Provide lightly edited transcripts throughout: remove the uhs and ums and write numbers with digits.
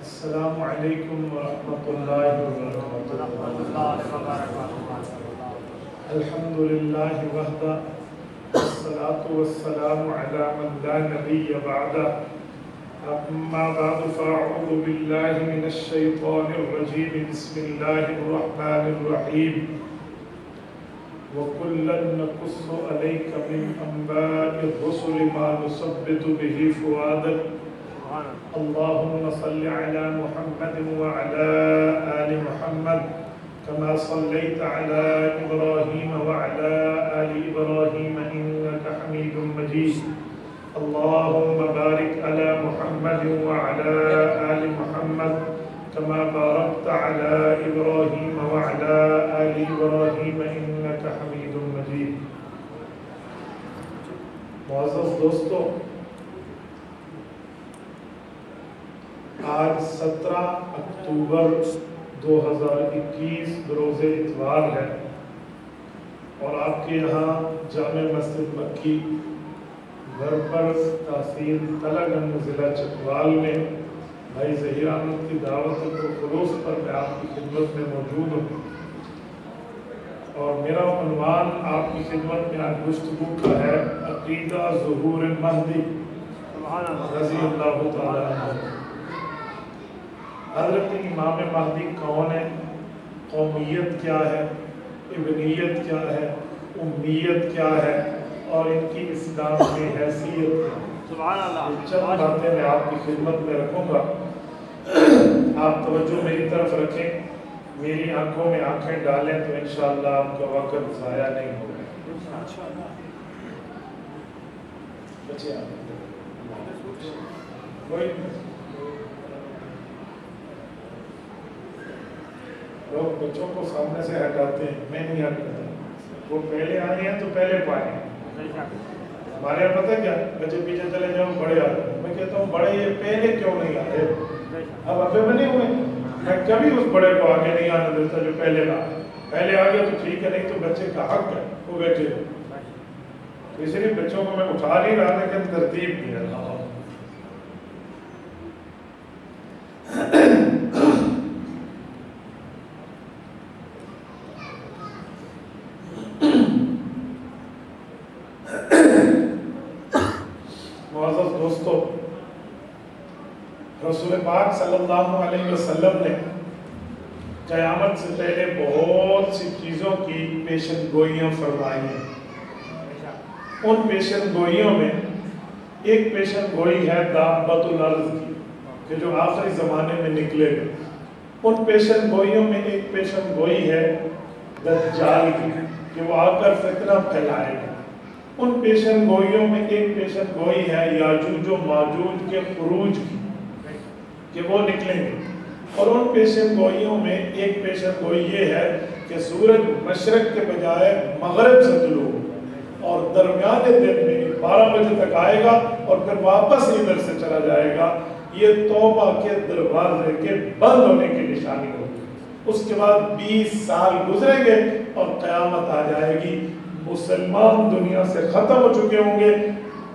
السلام علیکم ورحمۃ اللہ وبرکاتہ۔ الحمد للہ وحدہ والصلاة والسلام علی من لا نبی بعدہ، اما بعد فاعوذ باللہ من الشیطان الرجیم، بسم اللہ الرحمن الرحیم۔ وَكُلًّا نَقُصُّ عَلَيْكَ مِنْ أَنْبَاءِ الرُّسُلِ مَا نُثَبِّتُ بِهِ فُؤَادَكَ، اللهم صل على محمد وعلى آل محمد كما صليت على إبراهيم وعلى آل إبراهيم إنك حميد مجيد، اللهم بارك على محمد وعلى آل محمد كما باركت على إبراهيم وعلى آل إبراهيم إنك حميد مجيد۔ معزز دوستو، آج 17 اکتوبر 2021 بروز اتوار ہے، اور آپ کے یہاں جامع مسجد مکی گھر پر تحصیل تلہ گنج ضلع چکوال میں بھائی ظہیر احمد کی دعوت و خلوص پر میں آپ کی خدمت میں موجود ہوں، اور میرا عنوان آپ کی خدمت میں آج گفتگو کا ہے عقیدہ ظہور مہدی رضی اللہ تعالیٰ عنہ۔ حضرت امام مہدی کون ہے، قومیت کیا ہے، ابنیت کیا ہے، امیت کیا ہے، اور ان کی اسلام میں حیثیت کیا ہے، چند باتیں میں آپ کی خدمت میں رکھوں گا۔ آپ توجہ میری طرف رکھیں، میری آنکھوں میں آنکھیں ڈالیں تو انشاءاللہ آپ کا وقت ضائع نہیں ہوگا۔ بچے کوئی لوگ بچوں کو سامنے سے ہٹاتے ہیں، میں نہیں ہٹاتا، وہ پہلے آئے ہیں تو پہلے پائیں۔ ہمارے یہاں پتہ کیا، بچے پیچھے چلے جاؤ بڑے آتے ہیں، میں کہتا ہوں بڑے یہ پہلے کیوں نہیں آتے، اب ابے بنے ہوئے، میں کبھی اس بڑے کو آگے نہیں آنے دیتا جو پہلے نہ آئے، پہلے آ گیا تو ٹھیک ہے، نہیں تو بچے کا حق ہے وہ بیٹھے ہو، اس لیے بچوں کو میں اٹھا نہیں رہا لیکن ترتیب دی ہے۔ معزز دوستو، رسول پاک صلی اللہ علیہ وسلم نے قیامت سے پہلے بہت سی چیزوں کی پیشن گوئیاں فرمائی ہیں۔ ان پیشن گوئیوں میں ایک پیشن گوئی ہے دابۃ الارض کی، کہ جو آخری زمانے میں نکلے گا۔ ان پیشن گوئیوں میں ایک پیشن گوئی ہے دجال کی، کہ وہ آ کر فتنہ پھیلائے گا۔ ان پیشن گوئیوں میں ایک پیشن گوئی ہے یاجوج و ماجوج کے خروج کی، کہ وہ نکلیں گے۔ اور ان پیشن گوئیوں میں ایک پیشن گوئی یہ ہے کہ سورج مشرق کے بجائے مغرب سے طلوع ہوگا، اور درمیانے دن میں 12 بجے تک آئے گا اور پھر واپس ادھر سے چلا جائے گا۔ یہ توبہ کے دروازے کے بند ہونے کی نشانی ہوگی۔ اس کے بعد 20 سال گزریں گے اور قیامت آ جائے گی۔ مسلمان دنیا سے ختم ہو چکے ہوں گے۔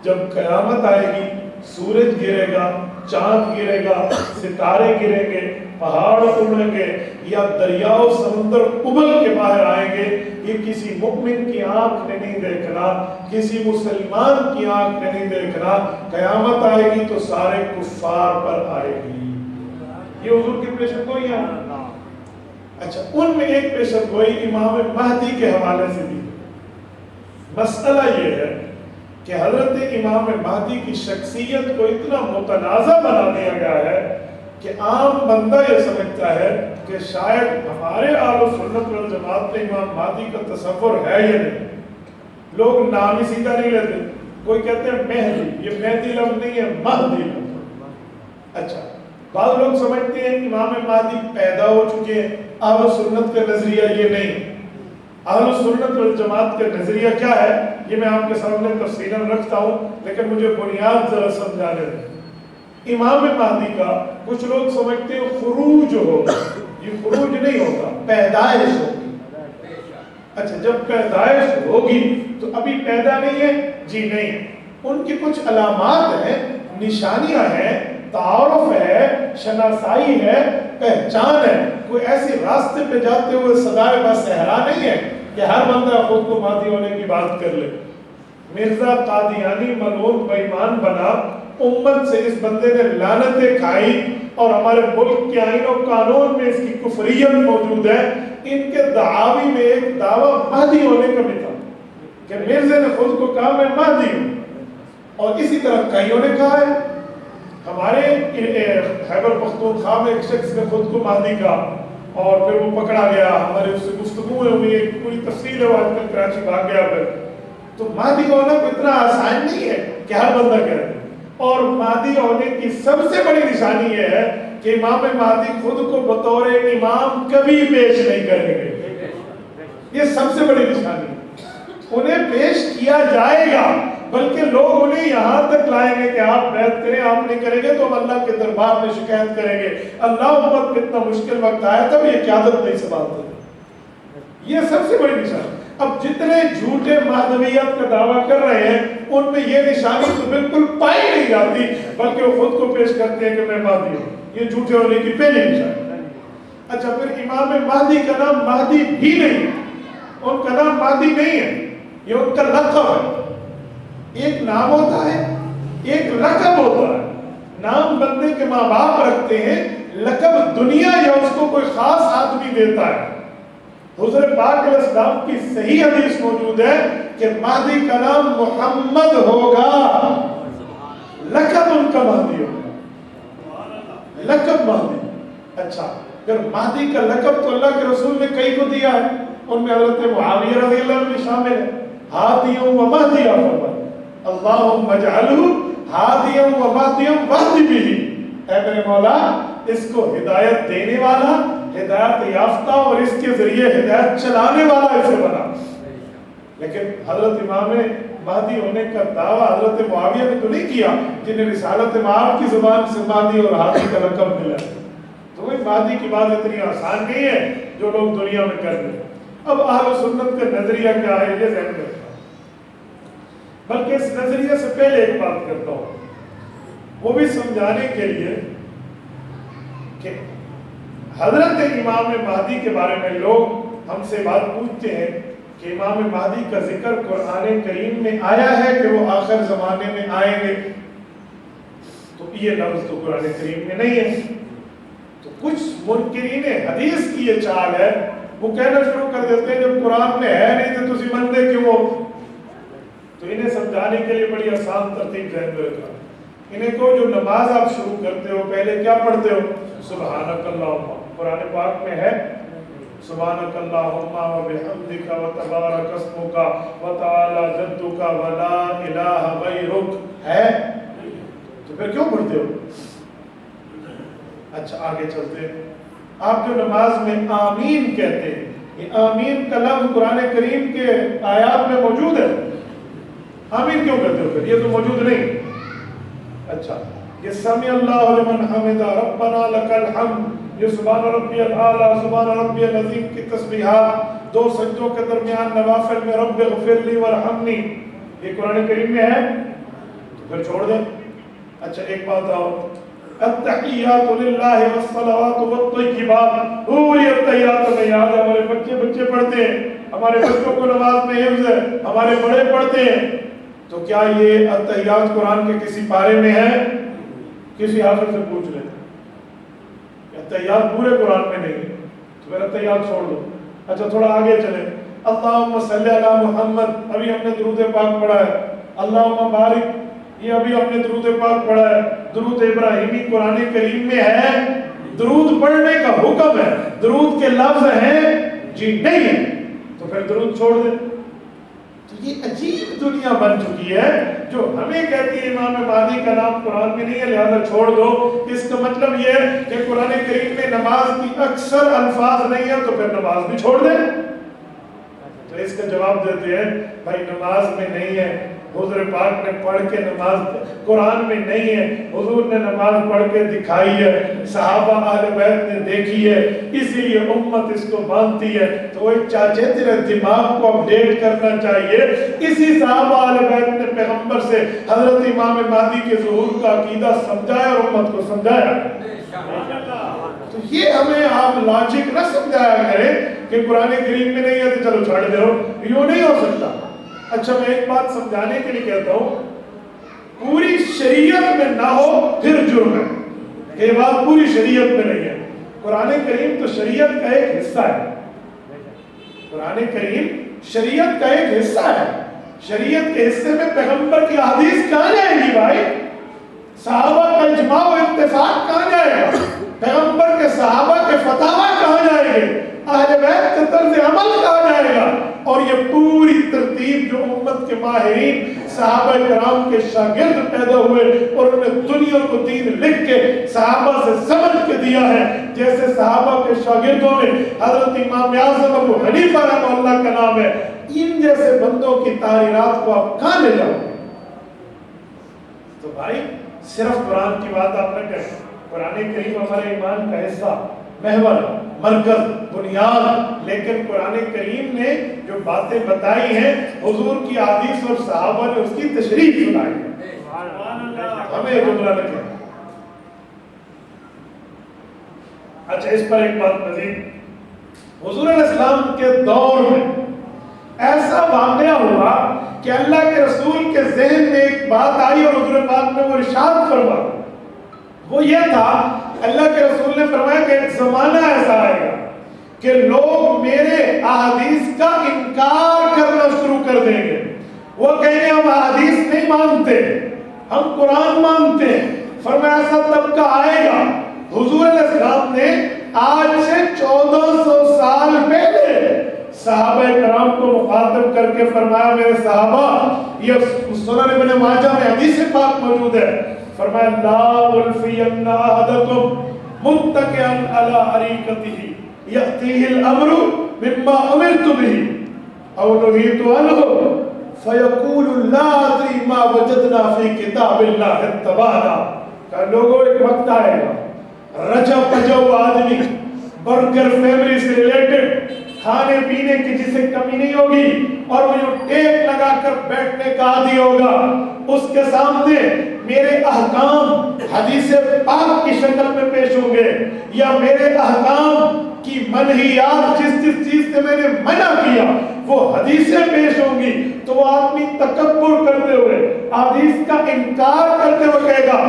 جب قیامت آئے گی، سورج گرے گا، چاند گرے گا، ستارے گریں گے، پہاڑ اڑیں گے، یا دریا و سمندر ابل کے باہر آئیں گے۔ یہ کسی مؤمن کی آنکھ نے نہیں دیکھنا، کسی مسلمان کی آنکھ نے نہیں دیکھنا۔ قیامت آئے گی تو سارے کفار پر آئے گی۔ یہ حضور کی پیشن گوئی ہے۔ اچھا، ان میں ایک پیشن گوئی امام مہدی کے حوالے سے دی۔ مسئلہ یہ ہے کہ حضرت امام مہدی کی شخصیت کو اتنا متنازع بنا دیا گیا ہے کہ عام بندہ یہ سمجھتا ہے کہ شاید ہمارے اہل سنت والجماعت میں امام مہدی کا تصور ہے یا نہیں۔ لوگ نام ہی سیدھا نہیں لیتے، کوئی کہتے ہیں مہدی، یہ مہدی لفظ نہیں ہے، مہدی لفظ۔ اچھا، بعض لوگ سمجھتے ہیں کہ امام مہدی پیدا ہو چکے ہیں۔ اہل سنت کا نظریہ یہ نہیں۔ اہل سنت والجماعت کا نظریہ کیا ہے، یہ میں آپ کے سامنے تفصیلاً رکھتا ہوں، لیکن مجھے بنیاد ذرا سمجھانے دیں۔ امام مہدی کا کچھ لوگ سمجھتے ہیں خروج ہوگا، یہ خروج نہیں ہوگا، پیدائش ہوگی۔ اچھا، جب پیدائش ہوگی تو ابھی پیدا نہیں ہے؟ جی نہیں، ان کی کچھ علامات ہیں، نشانیاں ہیں تعارف ہے، شناسائی ہے، پہچان ہے. کوئی ایسی راستے پہ جاتے ہوئے سدائے با صحرا نہیں ہے کہ ہر بندہ خود کو مہدی ہونے کی بات کر لے. مرزا قادیانی ملعون بے ایمان بنا، امت سے اس بندے نے لعنتیں کھائی، اور ہمارے ملک کے آئین و قانون میں اس کی کفریت موجود ہے. ان کے دعاوی میں ایک دعویٰ مہدی ہونے کا بھی تھا کہ مرزا نے خود کو کہا میں مہدی ہوں، اور اسی طرح کئیوں نے کہا ہے. ہمارے خیبر پختونخوا میں ایک شخص نے خود کو مہدی کہا اور پھر وہ پکڑا گیا. ہمارے اس سے گفتگو ہے، ایک پوری تفصیل ہے، وہ آج کل کراچی بھاگ گیا. پھر تو مہدی ہونا کوئی اتنا آسان نہیں ہے کہ ہر بندہ کرے. اور مہدی ہونے کی سب سے بڑی نشانی یہ ہے کہ امام مہدی خود کو بطور امام کبھی پیش نہیں کریں گے. یہ سب سے بڑی نشانی ہے. انہیں پیش کیا جائے گا، بلکہ لوگ انہیں یہاں تک لائیں گے کہ آپ بیعت کریں، آپ نہیں کریں گے تو ہم اللہ کے دربار میں شکایت کریں گے. اللہ امت میں اتنا مشکل وقت آیا تب یہ قیادت نہیں سنبھالتے. یہ سب سے بڑی نشانی. اب جتنے جھوٹے مہدویت کا دعویٰ کر رہے ہیں ان میں یہ نشانی تو بالکل پائی نہیں جاتی، بلکہ وہ خود کو پیش کرتے ہیں کہ میں مہدی ہوں. یہ جھوٹے ہونے کی پہلی نشانی. اچھا، پھر امام مہدی کا نام مہدی بھی نہیں، ان کا نام مہدی نہیں ہے، یہ ان کا لقب ہے. ایک نام ہوتا ہے، ایک لقب ہوتا ہے. نام بندے کے ماں باپ رکھتے ہیں، لقب دنیا یا اس کو کوئی خاص آدمی دیتا ہے. حضور پاک علیہ السلام کی صحیح حدیث موجود ہے کہ مہدی کا نام محمد ہوگا، لقب ان کا مہدی ہوگا. لقب مہدی. اچھا، اگر مہدی کا لقب تو اللہ کے رسول نے کئی کو دیا ہے، ان میں حضرت معاویہ رضی اللہ عنہ بھی شامل ہے. ہادیوں و مہدیہ فرمایا، اللہم اجعلہ ہادیوں و مہدیوں واہدی بھی. اے میرے مولا، اس کو ہدایت دینے والا، ہدایت یافتہ اور اس کے ذریعے ہدایت چلانے والا اسے بنا. لیکن حضرت امام مہدی ہونے کا دعویٰ حضرت معاویہ نے تو نہیں کیا جنہیں رسالت مآب کی زبان سے مہدی اور ہادی کا لقب ملا. تو وہ مہدی کی بات اتنی آسان نہیں ہے جو لوگ دنیا میں کر رہے ہیں. اب اہل سنت کا نظریہ کیا ہے یہ ذہن میں رکھنا، بلکہ اس نظریے سے پہلے ایک بات کرتا ہوں، وہ بھی سمجھانے کے لیے کہ حضرت امام مہدی کے بارے میں لوگ ہم سے بات پوچھتے ہیں کہ امام مہدی کا ذکر قرآن کریم میں آیا ہے کہ وہ آخر زمانے میں آئیں گے. تو یہ لفظ تو قرآن کریم میں نہیں ہے. تو کچھ منکرین حدیث کی یہ چال ہے، وہ کہنا شروع کر دیتے ہیں جب قرآن میں ہے نہیں تو تسی مندے کیوں ہو. تو انہیں سمجھانے کے لیے بڑی آسان ترتیب ذہن میں رکھا. انہیں کو جو نماز آپ شروع کرتے ہو پہلے کیا پڑھتے ہو؟ سبحانک اللہم. قرآن پاک میں ہے سبحانک اللہم و بحمدک و تبارک اسمک و تعالی جدک و لا الہ غیرک ہے. تو پھر کیوں پڑھتے ہو؟ اچھا آگے چلتے ہیں. آپ جو نماز میں آمین کہتے ہیں، یہ آمین کا لفظ قرآن کریم کے آیات میں موجود ہے. آمین کیوں کہتے ہو پھر؟ یہ تو موجود نہیں. اچھا، یہ سمی اللہ لمن حمدہ ربنا لک الحمد، یہ سبحان ربی الاعلیٰ سبحان ربی العظیم کی تسبیحات دو سجدوں کے درمیان نوافل میں رب اغفر لی ورحمنی، یہ قرآن کریم میں ہے. تو پھر چھوڑ دیں. اچھا ایک بات آؤ، التحیات للہ والصلوات والطیبات، پوری التحیات میں یاد ہے، ہمارے بچے پڑھتے ہیں، ہمارے بچوں کو نماز میں حفظ ہے، ہمارے بڑے پڑھتے ہیں. تو کیا یہ التحیات قرآن کے کسی پارے میں ہے؟ کسی حافظ سے پوچھ لیں. التحیات پورے قرآن میں نہیں ہے، تو پھر التحیات چھوڑ دو. اچھا تھوڑا آگے چلیں. اللہم صلی علی محمد، ابھی ہم نے درود پاک پڑھا ہے. اللہم بارک، یہ ابھی ہم نے درود پاک پڑھا ہے. درود ابراہیمی قرآن کریم میں ہے، درود پڑھنے کا حکم ہے، درود کے لفظ ہیں جی نہیں ہے. تو پھر درود چھوڑ دیں. تو یہ عجیب دنیا بن چکی ہے جو ہمیں کہتی ہے امام مہدی کا نام قرآن میں نہیں ہے لہذا چھوڑ دو. اس کا مطلب یہ ہے کہ قرآن کریم میں نماز کی اکثر الفاظ نہیں ہے تو پھر نماز بھی چھوڑ دیں. تو اس کا جواب دیتے ہیں بھائی نماز میں نہیں ہے حضور پاک نے پڑھ کے نماز قرآن میں نہیں ہے، حضور نے نماز پڑھ کے دکھائی ہے، صحابہ اہل بیت نے دیکھی ہے، اسی لیے امت اس کو مانتی ہے۔ تو وہ چاچے تیرے دماغ کو اپڈیٹ کرنا چاہیے۔ اسی صحابہ اہل بیت نے پیغمبر سے حضرت امام مہدی کے ظہور کا عقیدہ سمجھایا اور امت کو سمجھایا۔ تو یہ ہمیں آپ لاجک نہ سمجھایا کریں کہ قرآن کریم میں نہیں ہے تو چلو چھوڑ دو، یوں نہیں ہو سکتا۔ اچھا میں ایک بات سمجھانے کے لیے کہتا ہوں، پوری شریعت میں نہ ہو پھر جرم ہے، یہ بات پوری شریعت میں نہیں ہے۔ قرآن کریم تو شریعت کا ایک حصہ ہے، قرآن کریم شریعت کا ایک حصہ ہے۔ شریعت کے حصے میں پیغمبر کی حدیث کہاں جائے گی بھائی؟ صحابہ کا اجماع و اتفاق کہاں جائے گا؟ پیغمبر کے صحابہ کے فتاوی کہاں جائے گے؟ اہل بیت کے طرز عمل کہاں جائے گا؟ اور یہ پوری ترتیب جو امت کے ماہرین صحابہ کرام کے شاگرد پیدا ہوئے اور انہوں نے دنیا کو دین لکھ کے صحابہ سے سمجھ کے دیا ہے، جیسے صحابہ کے شاگردوں میں حضرت امام اعظم ابو حنیفہ رحمہ اللہ کا نام ہے، ان جیسے بندوں کی تحریرات کو آپ کہاں لے جاؤ گے؟ تو بھائی صرف قرآن کی بات آپ نہ کریں، قرآن کریم ہمارے ایمان کا حصہ، محور، مرکز، بنیاد، لیکن قرآن کریم نے جو باتیں بتائی ہیں حضور کی حدیث اور صحابہ نے اس کی تشریح سنائی ہے۔ ہمیں یہ جملہ رکھیں۔ اچھا اس پر ایک بات مزید، حضور علیہ السلام کے دور میں ایسا واقعہ ہوا کہ اللہ کے رسول کے ذہن میں ایک بات آئی اور حضور پاک نے وہ ارشاد فرمایا، وہ یہ تھا، اللہ کے رسول نے فرمایا کہ ایک زمانہ ایسا آئے گا کہ لوگ میرے احادیث کا انکار کرنا شروع کر دیں گے، وہ کہیں گے ہم احادیث نہیں مانتے، ہم قرآن مانتے ہیں۔ فرمایا ایسا طبقہ آئے گا۔ حضور علیہ السلام نے آج سے 1400 سال پہلے صحابہ کرام کو مخاطب کر کے فرمایا، میرے صحابہ، یہ سنن ابن ماجہ میں حدیث پاک موجود ہے، فرمایا لا الفین احدکم متکئا علی اریکتہ یأتیہ الامر مما امرت به او نہیت عنہ فیقول لا ادری ما وجدنا فی کتاب اللہ اتبعنا۔ کہ لوگوں ایک وقت آئے گا، رجا پجو آدمی، برگر فیملی سے ریلیٹڈ، کھانے پینے کی جسے کمی نہیں ہوگی، اور وہ جو ٹیک لگا کر بیٹھنے کا عادی ہوگا، اس کے سامنے میرے احکام حدیث پاک کی شکل میں پیش ہوں گے، یا میرے احکام کی منہیات جس چیز سے میں نے منع کیا وہ حدیثیں پیش ہوں گی، تو وہ آدمی تکبر کرتے ہوئے حدیث کا انکار کرتے ہوئے کہے گا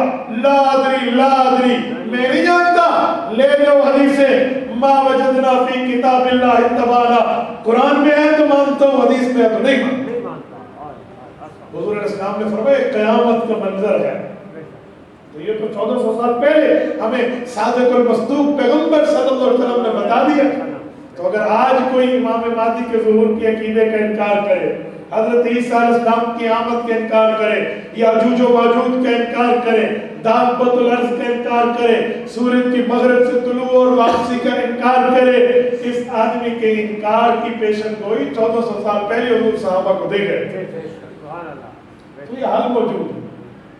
لا ادری لا ادری، میں نہیں جانتا، لے لو حدیثیں، ما وجدنا فی کتاب اللہ اتبعنا، قرآن میں ہے تو مانتا ہوں، حدیث میں ہے تو نہیں مانتا۔ حضور علیہ السلام نے فرمایا قیامت کا منظر ہے۔ تو یہ تو 1400 سال پہلے ہمیں صادق المصدوق پیغمبر صلی اللہ علیہ وسلم نے بتا دیا۔ تو اگر آج کوئی امام مہدی کے ظہور کے عقیدے کا انکار کرے، حضرت عیسیٰ علیہ السلام کی آمد کا انکار کرے، یاجوج و ماجوج کا انکار کرے، دابۃ الارض کا انکار کرے، سورج کی مغرب سے طلوع اور واپسی کا انکار کرے، اس آدمی کے انکار کی پیشن گوئی 1400 سال پہلے حضور صحابہ کو دے گئے۔ تو یہ حال موجود ہے،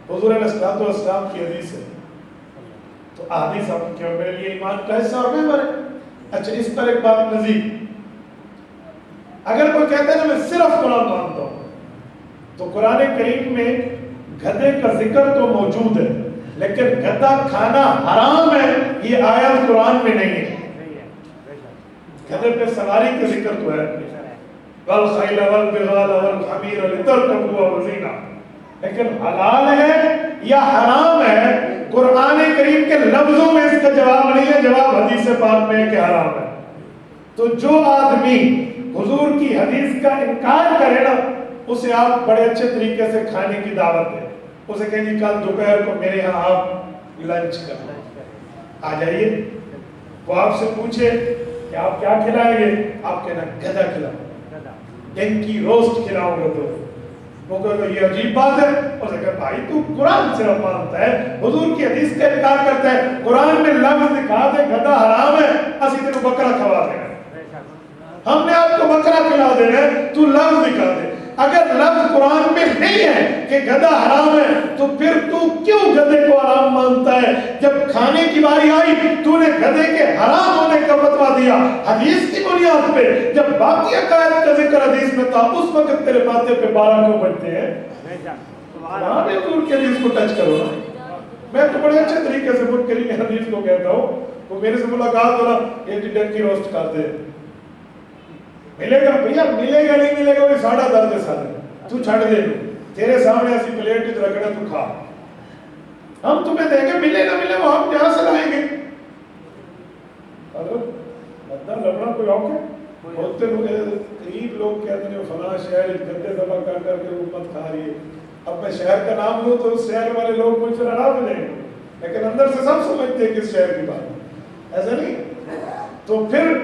حضور علیہ السلام کی حدیث ہے۔ تو حدیث آپ کیوں میرے لیے ایمان کا حصہ اور محور ہے۔ اچھا اس پر ایک بات مزید، اگر کوئی کہتا ہے نا میں صرف قرآن مانتا ہوں، تو قرآن کریم میں گدھے کا ذکر تو موجود ہے، لیکن گدھا کھانا حرام ہے یہ آیت قرآن میں نہیں ہے۔ گدھے پہ سواری کا ذکر تو ہے، والخیل والبغال والحمیر لترکبوها وزینہ، لیکن حلال ہے یا حرام ہے قرآن کریم کے لفظوں میں اس کا جواب نہیں ہے، جواب حدیث پاک میں ہے کہ حرام ہے۔ تو جو آدمی حضور کی حدیث کا انکار کرے نا، اسے آپ بڑے اچھے طریقے سے کھانے کی دعوت دیں، اسے کہیں جی کل دوپہر کو میرے ہاں آپ لنچ کریں، آ جائیے۔ وہ آپ سے پوچھے کہ آپ کیا کھلائیں گے، آپ کہنا گدھا کھلاؤں، ڈنکی روسٹ کھلاؤں گا، تو وہ کہے یہ عجیب بات ہے۔ اسے کہا بھائی تو قرآن صرف مانتا ہے، حضور کی حدیث کا انکار کرتا ہے، قرآن میں لفظ دکھا دے گدھا حرام ہے، اسی تیرے بکرا کھوا دینا، ہم نے آپ کو بکرا کھلا دینا ہے، تو لفظ دکھا دے۔ اگر لفظ قرآن میں نہیں ہے کہ گدھا حرام ہے تو پھر تو کیوں گدھے کو حرام مانتا ہے؟ جب کھانے کی باری آئی تو نے گدھے کے حرام ہونے کا فتویٰ دیا حدیث کی بنیاد پہ، جب باقی عقائد کا ذکر حدیث میں تھا اس وقت تیرے ماتھے پہ 12 کیوں بجتے ہیں؟ وہاں بھی حضور کی حدیث کو ٹچ کرو نا۔ میں تو بڑے اچھے طریقے سے منکرین حدیث کو کہتا ہوں، وہ میرے سے ملاقات ہو رہا یہ ڈنکی روسٹ کرتے ہیں، ملے گا بھیا، ملے گا نہیں ملے گا وہ ساڑھا درد سارے تو چھڑ دے لو، تیرے سامنے ایسی پلیٹ ات رکھنا تو کھا، ہم تمہیں دیں گے، ملے نہ ملے وہ ہم جہاں سے لائیں گے۔ بدہ لبنا کوئی اوک ہے؟ بولتے لوگ قریب لوگ کہتے ہیں فلاں شہر گندے دبا کر کر کے امت کھا رہی ہے، اب میں شہر کا نام لوں تو اس شہر والے لوگ مجھ سے ناراض ہو جائیں گے، لیکن اندر سے سب سمجھتے ہیں کس شہر کی بات، ایسا نہیں؟ تو پھر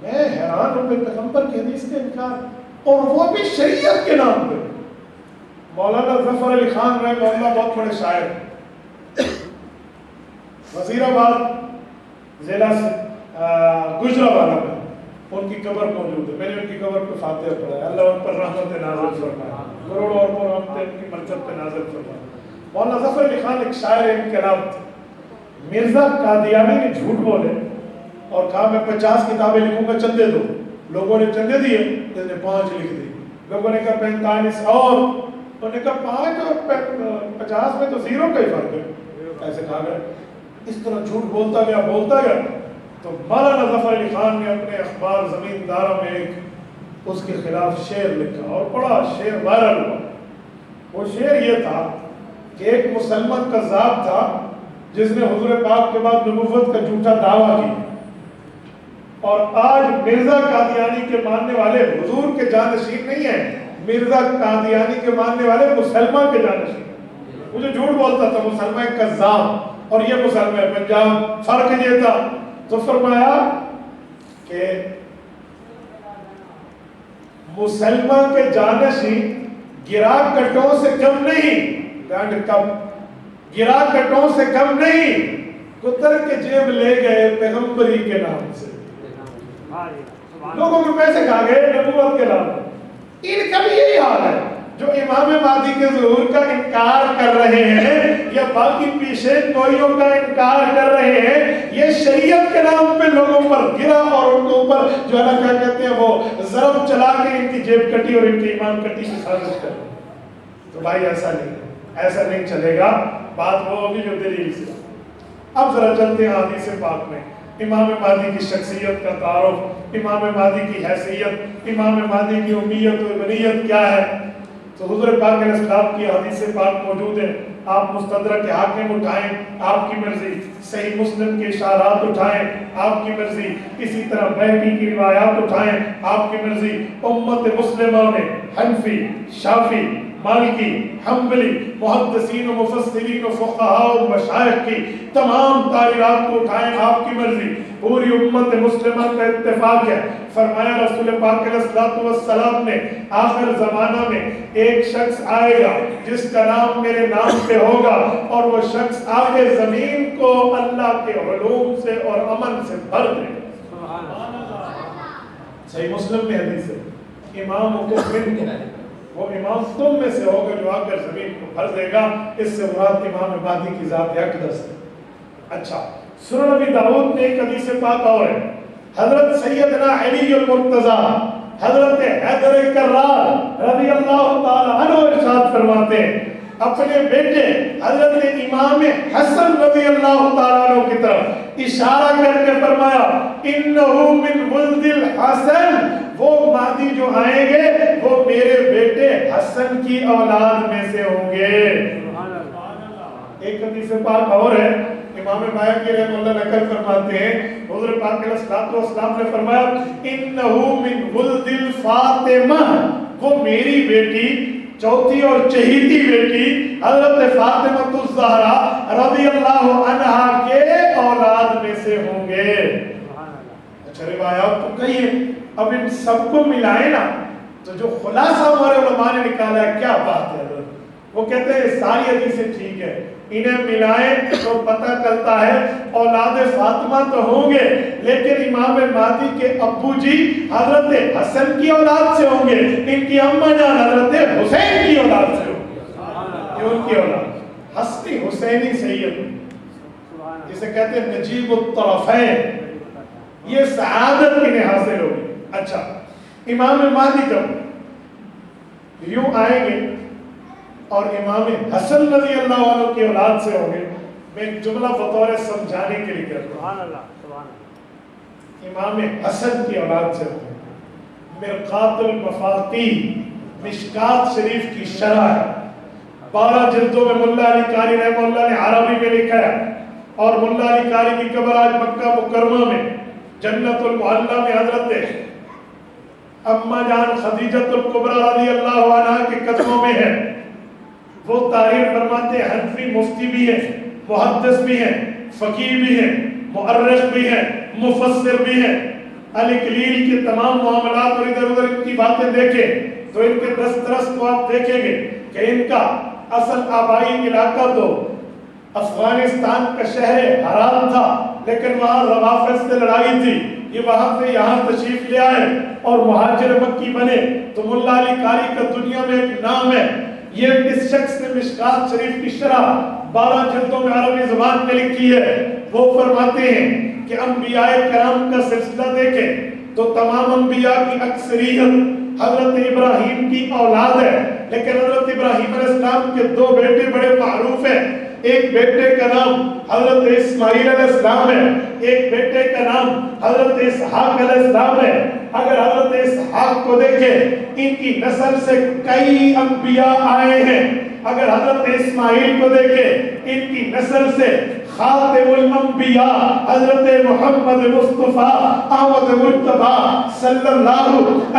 میں حیران ہوں کہ پیغمبر کی حدیث کے انکار، اور وہ بھی شریعت کے نام پہ۔ مولانا ظفر علی خان رحمہ اللہ بہت بڑے شاعر، وزیر آباد ضلع گجرانوالہ میں ان کی قبر موجود ہے، میں نے ان کی قبر پہ فاتحہ پڑھا ہے، اللہ ان پر رحمت نازل فرمائے، کروڑوں اربوں رحمتیں ان کی مرتبہ پہ نازل فرمائے۔ مولانا ظفر علی خان ایک شاعر ان کے نام مرزا قادیانی نے جھوٹ بولے اور کہا میں 50 کتابیں لکھوں گا، چندے دو۔ لوگوں نے چندے دیے، اس نے 5 لکھ دی، لوگوں نے کہا 45 اور انہوں نے کہا 5 اور 50 میں تو 0 کا ہی فرق ہے، ایسے کہا گیا۔ اس طرح جھوٹ بولتا گیا تو مولانا ظفر علی خان نے اپنے اخبار زمینداروں میں ایک اس کے خلاف شعر لکھا اور بڑا شعر وائرل ہوا۔ وہ شعر یہ تھا کہ ایک مسلمان کذاب تھا جس نے حضور پاک کے بعد نبوت کا جھوٹا دعویٰ کیا، اور آج مرزا قادیانی کے ماننے والے حضور کے جانشین نہیں ہیں، مرزا قادیانی کے ماننے والے مسلمان کے جانشین ہیں۔ وہ جو جھوٹ بولتا تھا مسلمان کذاب اور یہ مسلمان پنجاب، فرق یہ تھا۔ تو فرمایا کہ مسلمان کے جانشین گرا کٹوں سے کم نہیں، گانڈ کم گرا کٹوں سے کم نہیں، کتر کے جیب لے گئے پیغمبری کے نام سے، لوگوں کے پیسے کھا گئے نبوت کے نام سے۔ ان کا بھی یہی حال ہے جو امام مہدی کے ظہور کا انکار کر رہے ہیں یا باقی پیشین گوئیوں کا انکار کر رہے ہیں، یہ شریعت کے نام پہ لوگوں پر گرا اور ان کے اوپر جو ہے کیا کہتے ہیں وہ ضرب چلا کے ان کی جیب کٹی اور ان کی ایمان کٹی کی سازش کر۔ تو بھائی ایسا نہیں چلے گا، بات وہ ہوگی جو دلیل سے۔ اب ذرا چلتے ہیں حدیث پاک میں، امام مہدی کی شخصیت کا تعارف، امام مہدی کی حیثیت، امام مہدی کی امیت و ابنیت کیا ہے۔ تو حضور پاک علیہ السلام کی حدیث پاک موجود ہے، آپ مستدرک حاکم اٹھائیں آپ کی مرضی، صحیح مسلم کے اشارات اٹھائیں آپ کی مرضی، اسی طرح بہقی کی روایات اٹھائیں آپ کی مرضی۔ امت مسلمہ میں حنفی، شافی، مالکی، حنبلی، محدثین و مفسرین و فقہاء و مشائخ کی تمام تعلیمات کو اٹھائیں آپ کی مرضی، پوری امت مسلمہ کا اتفاق ہے۔ فرمایا رسول پاک علیہ السلام نے آخر زمانہ میں ایک شخص آئے گا جس کا نام میرے نام پہ ہوگا، اور وہ شخص آگے زمین کو اللہ کے علوم سے اور امن سے بھر دے گا۔ صحیح مسلم میں حدیث ہے، امام وہ امام تم میں سے ہوگا جو آ کر زمین کو بھر دے گا۔ اس سے مراد امام مہدی کی ذات اقدس ہے۔ اچھا، سنن نبی داؤد میں ایک حدیث پاک اور ہے، حضرت سیدنا علی المرتضیٰ حضرت حیدر کرار رضی اللہ تعالی عنہ ارشاد فرماتے ہیں اپنے بیٹے حضرت امام حسن رضی اللہ تعالی عنہ کی طرف اشارہ کر کے فرمایا انہو من ولد الحسن، وہ مہدی جو آئیں گے وہ میرے بیٹے حسن کی اولاد میں سے ہوں گے۔ ایک حدیث پاک اور ہے، امام باقر رحمہ اللہ نقل فرماتے ہیں حضور پاک علیہ السلام نے فرمایا انہو من ولد الفاطمہ، وہ میری بیٹی چوتھی اور چہیتی بیٹی حضرت فاطمہ الزہرا رضی اللہ عنہا کے اولاد میں سے ہوں گے۔ اچھا روایات تو کئی ہیں، اب ان سب کو ملائیں نا تو جو خلاصہ ہمارے علماء نے نکالا ہے کیا بات ہے، وہ کہتے ہیں ساری حدیثیں ٹھیک ہے، انہیں ملائیں تو پتہ چلتا ہے اولاد فاطمہ تو ہوں گے، لیکن امام مہدی کے ابو جی حضرت حسن کی اولاد سے ہوں گے، ان کی اماں جان حضرت حسین کی اولاد سے ہوں گے، یہ ان کی اولاد حسنی حسینی سید، جسے کہتے ہیں نجیب الطرفین، یہ سعادت انہیں حاصل ہوگی۔ اچھا، امام مہدی جب یوں آئیں گے اور امام حسن رضی اللہ عنہ کی اولاد سے ہوں گے، میں ایک جملہ بطور سمجھانے کے لیے کرتا ہوں، امام حسن کی اولاد سے ہوں گے، مرقات المفاتیح مشکات شریف کی شرح ہے، 12 جلدوں میں ملا علی قاری رحمہ اللہ نے عربی میں لکھا ہے، اور ملا علی قاری کی قبر آج مکہ مکرمہ میں جنت المعلی میں حضرت اما جان خدیجۃ الکبریٰ رضی اللہ عنہ کے قدموں میں ہے۔ وہ تعریف فرماتے ہیں حنفی مفتی بھی ہیں، محدث بھی ہیں، فقیہ بھی ہیں، مؤرخ بھی ہیں، مفسر بھی ہیں۔ الکلیل کے تمام معاملات اور ادھر ادھر کی باتیں دیکھیں تو ان کے دسترس کو آپ دیکھیں گے کہ ان کا اصل آبائی علاقہ تو افغانستان کا شہر حرام تھا، لیکن وہاں روافض سے لڑائی تھی، یہ وہاں سے یہاں تشریف لے آئے اور مہاجر مکی بنے۔ تو ملا علی قاری کا دنیا میں ایک نام ہے، یہ اس شخص نے مشکات شریف کی شرح 12 جلدوں میں عربی زبان میں لکھی ہے۔ وہ فرماتے ہیں کہ انبیاء کرام کا سلسلہ دیکھیں تو تمام انبیاء کی اکثریت حضرت ابراہیم کی اولاد ہے، لیکن حضرت ابراہیم علیہ السلام کے 2 بیٹے بڑے معروف ہیں، ایک بیٹے کا نام حضرت اسماعیل علیہ السلام ہے، ایک بیٹے کا نام حضرت اسحاق علیہ السلام ہے۔ اگر حضرت اسحاق کو دیکھیں ان کی نسل سے کئی انبیاء آئے ہیں، اگر حضرت اسماعیل کو دیکھیں ان کی نسل سے خاتم الانبیاء حضرت محمد مصطفیٰ احمد مجتبیٰ صلی اللہ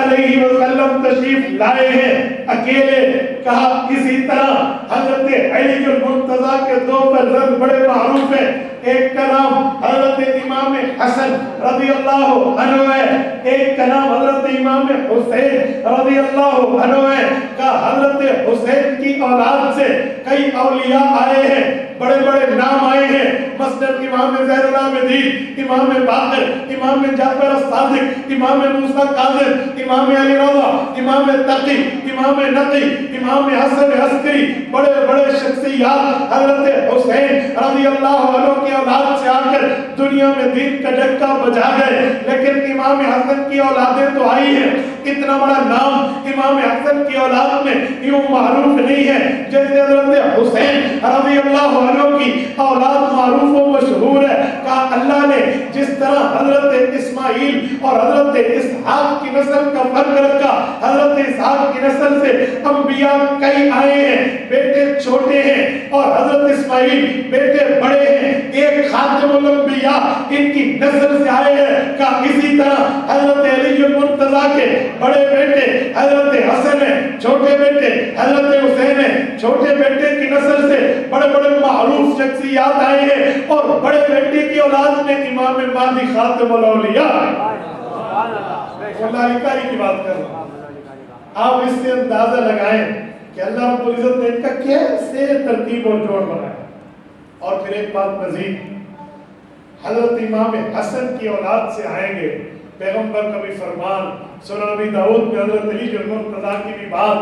علیہ وسلم تشریف لائے ہیں اکیلے۔ کہا اسی طرح حضرت علی المرتضیٰ کے 2 فرزند بڑے معروف ہیں، ایک کا نام حضرت امام حسن رضی اللہ عنہ ہے، ایک کا نام حضرت امام حسین رضی اللہ عنہ ہے۔ کہ حضرت حسین کی اولاد سے کئی اولیاء آئے ہیں، بڑے بڑے نام آئے ہیں، مثلا امام زین العابدین، امام باقر، امام جعفر الصادق، امام موسیٰ کاظم، امام علی رضا، امام تقی، امام نقی، امام حسن عسکری، بڑے بڑے شخصیات حضرت حسین رضی اللہ عنہ کی اولاد سے آ کر دنیا میں دین کا ڈنکا بجا گئے۔ لیکن امام حسن کی اولادیں تو آئی ہیں، اتنا بڑا نام امام حسن کی اولاد میں یوں معروف نہیں ہے جیسے حضرت حسین رضی اللہ عنہ کی اولاد معروف و مشہور ہے۔ کہا اللہ نے جس طرح حضرت اسماعیل اور حضرت اسحاق کی نسل کا فرق رکھا، حضرت اسحاق کی نسل سے انبیاء کئی آئے ہیں، بیٹے چھوٹے ہیں، اور حضرت اسماعیل بیٹے بڑے ہیں، ایک خاتم الانبیاء ان کی نسل سے آئے ہیں۔ کہا اسی طرح حضرت علی المرتضیٰ کے بڑے بیٹے حضرت حسن ہیں، چھوٹے بیٹے حضرت حسین ہیں، چھوٹے بیٹے کی نسل سے بڑے بڑے معروف شخصیات آئے ہیں، اور بڑے بیٹے کی اولاد میں امام مہدی خاتم الاولیاء اللہ علی قاری کی بات کر رہا ہوں۔ آپ اس سے اندازہ لگائیں کہ اللہ رب العزت نے ان کا کیسے ترتیب اور جوڑ بنایا۔ اور پھر ایک بات مزید، حضرت امام حسن کی اولاد سے آئیں گے، پیغمبر کا بھی فرمان، سنن نبی داؤد میں حضرت علی المرتضیٰ کی بھی بات۔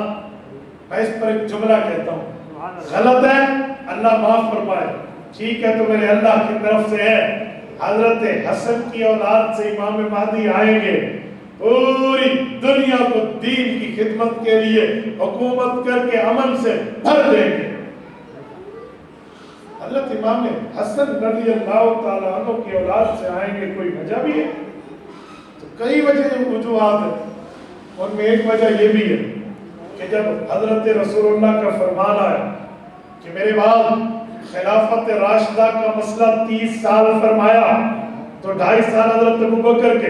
میں اس پر ایک جملہ کہتا ہوں، غلط ہے اللہ معاف فرمائے، ٹھیک ہے تو میرے اللہ کی طرف سے ہے۔ حضرت حسن کی اولاد سے امام مہدی آئیں گے، پوری دنیا کو دین کی خدمت کے لیے حکومت کر کے امن سے بھر دیں گے۔ حضرت امام حسن رضی اللہ تعالیٰ عنہ کی اولاد سے آئیں گے، کوئی وجہ بھی ہے؟ تو کئی وجوہات ہیں، اور میں ایک وجہ یہ بھی ہے کہ جب حضرت رسول اللہ کا فرمان آیا کہ میرے بعد خلافت راشدہ کا مسئلہ 30 سال فرمایا، تو 2.5 سال حضرت ابوبکر کے،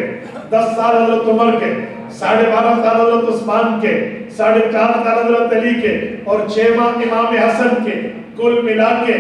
10 سال حضرت عمر کے، 12.5 سال حضرت عثمان کے، 4.5 سال حضرت علی کے، اور 6 ماہ امام حسن کے، کل ملا کے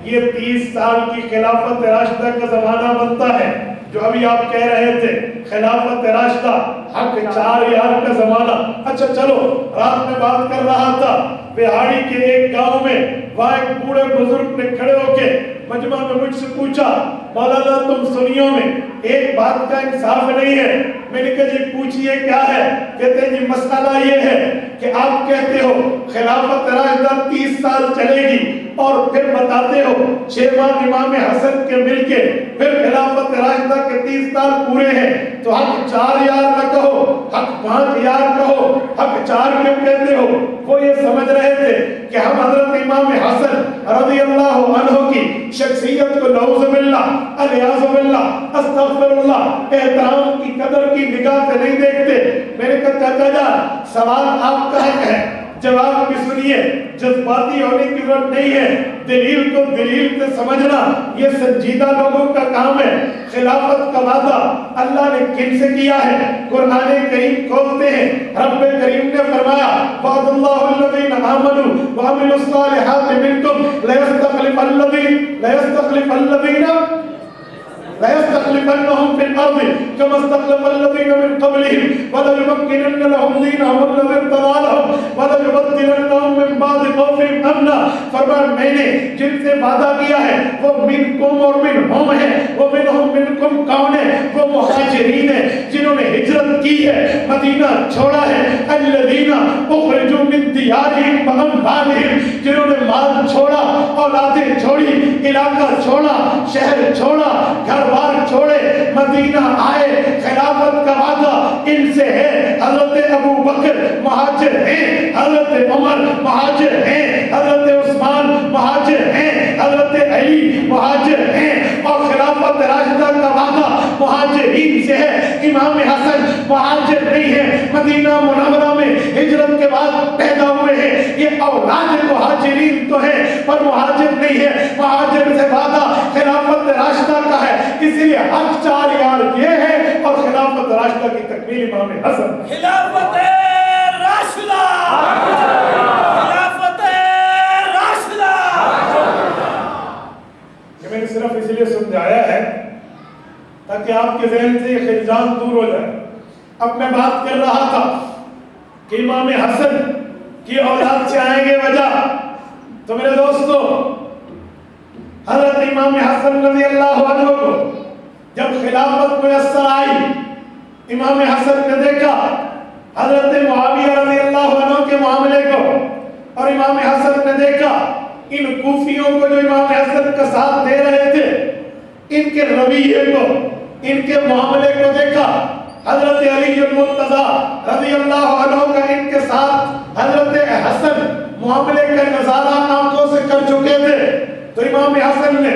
یہ 30 سال کی خلافت راشدہ کا زمانہ بنتا ہے۔ جو ابھی آپ کہہ رہے تھے خلافت راشدہ حق 4 یار کا زمانہ، اچھا چلو رات میں بات کر رہا تھا بہاڑی کے ایک گاؤں میں، وہاں ایک بوڑھے بزرگ نے کھڑے ہو کے مجمع میں مجھ سے پوچھا، مولانا تم سنیوں میں ایک بات کا انصاف نہیں ہے۔ میں نے کہا جی پوچھئے کیا ہے؟ کہتے ہیں جی مسئلہ یہ ہے کہ آپ کہتے ہو خلافت راشدہ 30 سال چلے گی، اور پھر بتاتے ہو 6 ماہ امام حسن کے مل کے پھر خلافت راشدہ کے 30 سال پورے ہیں، تو حق 4 یار نہ کہو، حق 5 یار کہو، حق 4 کیوں کہتے ہو؟ وہ یہ سمجھ رہے تھے کہ ہم حضرت امام حسن رضی اللہ عنہ کی شخصیت کو نعوذ باللہ الیاذ باللہ استغفر اللہ احترام کی قدر کی نگاہ سے نہیں دیکھتے۔ میں نے کہا چاچا جان سوال آپ کا حق ہے، جواب بھی سنیے، جذباتی ہونے کی ضرورت نہیں ہے، دلیل کو دلیل سے سمجھنا یہ سنجیدہ لوگوں کا کام ہے۔ خلافت کا وعدہ اللہ نے کن سے کیا ہے؟ قرآن کریم کھولتے ہیں، رب کریم نے فرمایا وعد اللہ الذین آمنوا وعملوا الصالحات منکم لَيَسْتَخْلِفَنَّهُمْ فِي الْأَرْضِ كَمَا اسْتَخْلَفَ الَّذِينَ مِنْ قَبْلِهِمْ وَلَيُمَكِّنَنَّ لَهُمْ دِينَهُمُ الَّذِي ارْتَضَىٰ لَهُمْ وَلَيُبَدِّلَنَّهُمْ مِنْ بَعْدِ خَوْفِهِمْ أَمْنًا۔ فرمایا میں نے جن سے وعدہ کیا ہے وہ منکم اور منہم ہے، وہ منہم منکم کون ہے؟ وہ مہاجرین ہیں جنہوں نے ہجرت کی ہے، مدینہ چھوڑا ہے، الذین اخرجوا من دیارہم واموالہم، جنہوں نے مال چھوڑا، اولادیں چھوڑی، علاقہ چھوڑا، شہر چھوڑا، گھر بار چھوڑے، مدینہ آئے۔ خلافت کا وعدہ ان سے ہے۔ حضرت ابو بکر مہاجر ہیں، حضرت عمر مہاجر ہیں، حضرت عثمان مہاجر ہیں، حضرت علی مہاجر ہیں، اور خلافت راشدہ کا وعدہ مہاجرین سے ہے۔ امام حسن مہاجر نہیں ہے، مدینہ منورہ میں ہجرت کے بعد پیدا ہوئے ہیں، یہ اولاد مہاجرین تو ہے پر مہاجر نہیں ہے۔ مہاجر سے وعدہ خلافت راشدہ کا ہے، اسی لیے حق 4 یار یہ ہے، اور خلافت راشدہ کی تکمیل امام حسن۔ خلافت راشدہ، خلافت راشدہ۔ یہ میں نے صرف اس لیے سمجھایا ہے تاکہ آپ کے ذہن سے یہ خلجان دور ہو جائے۔ اب میں بات کر رہا تھا کہ امام حسن کی اولاد سے آئیں گے وجہ، تو میرے دوستو حضرت امام حسن رضی اللہ عنہ کو جب خلافت میسر آئی، امام حسن نے دیکھا حضرت معاویہ رضی اللہ عنہ کے معاملے کو، اور امام حسن نے دیکھا ان کوفیوں کو جو امام حسن کا ساتھ دے رہے تھے، ان کے رویے کو، ان کے معاملے کو دیکھا۔ حضرت علی المرتضیٰ رضی اللہ عنہ کا ان کے ساتھ حضرت حسن معاملے کا نظارہ آنکھوں سے کر چکے تھے، تو امام حسن نے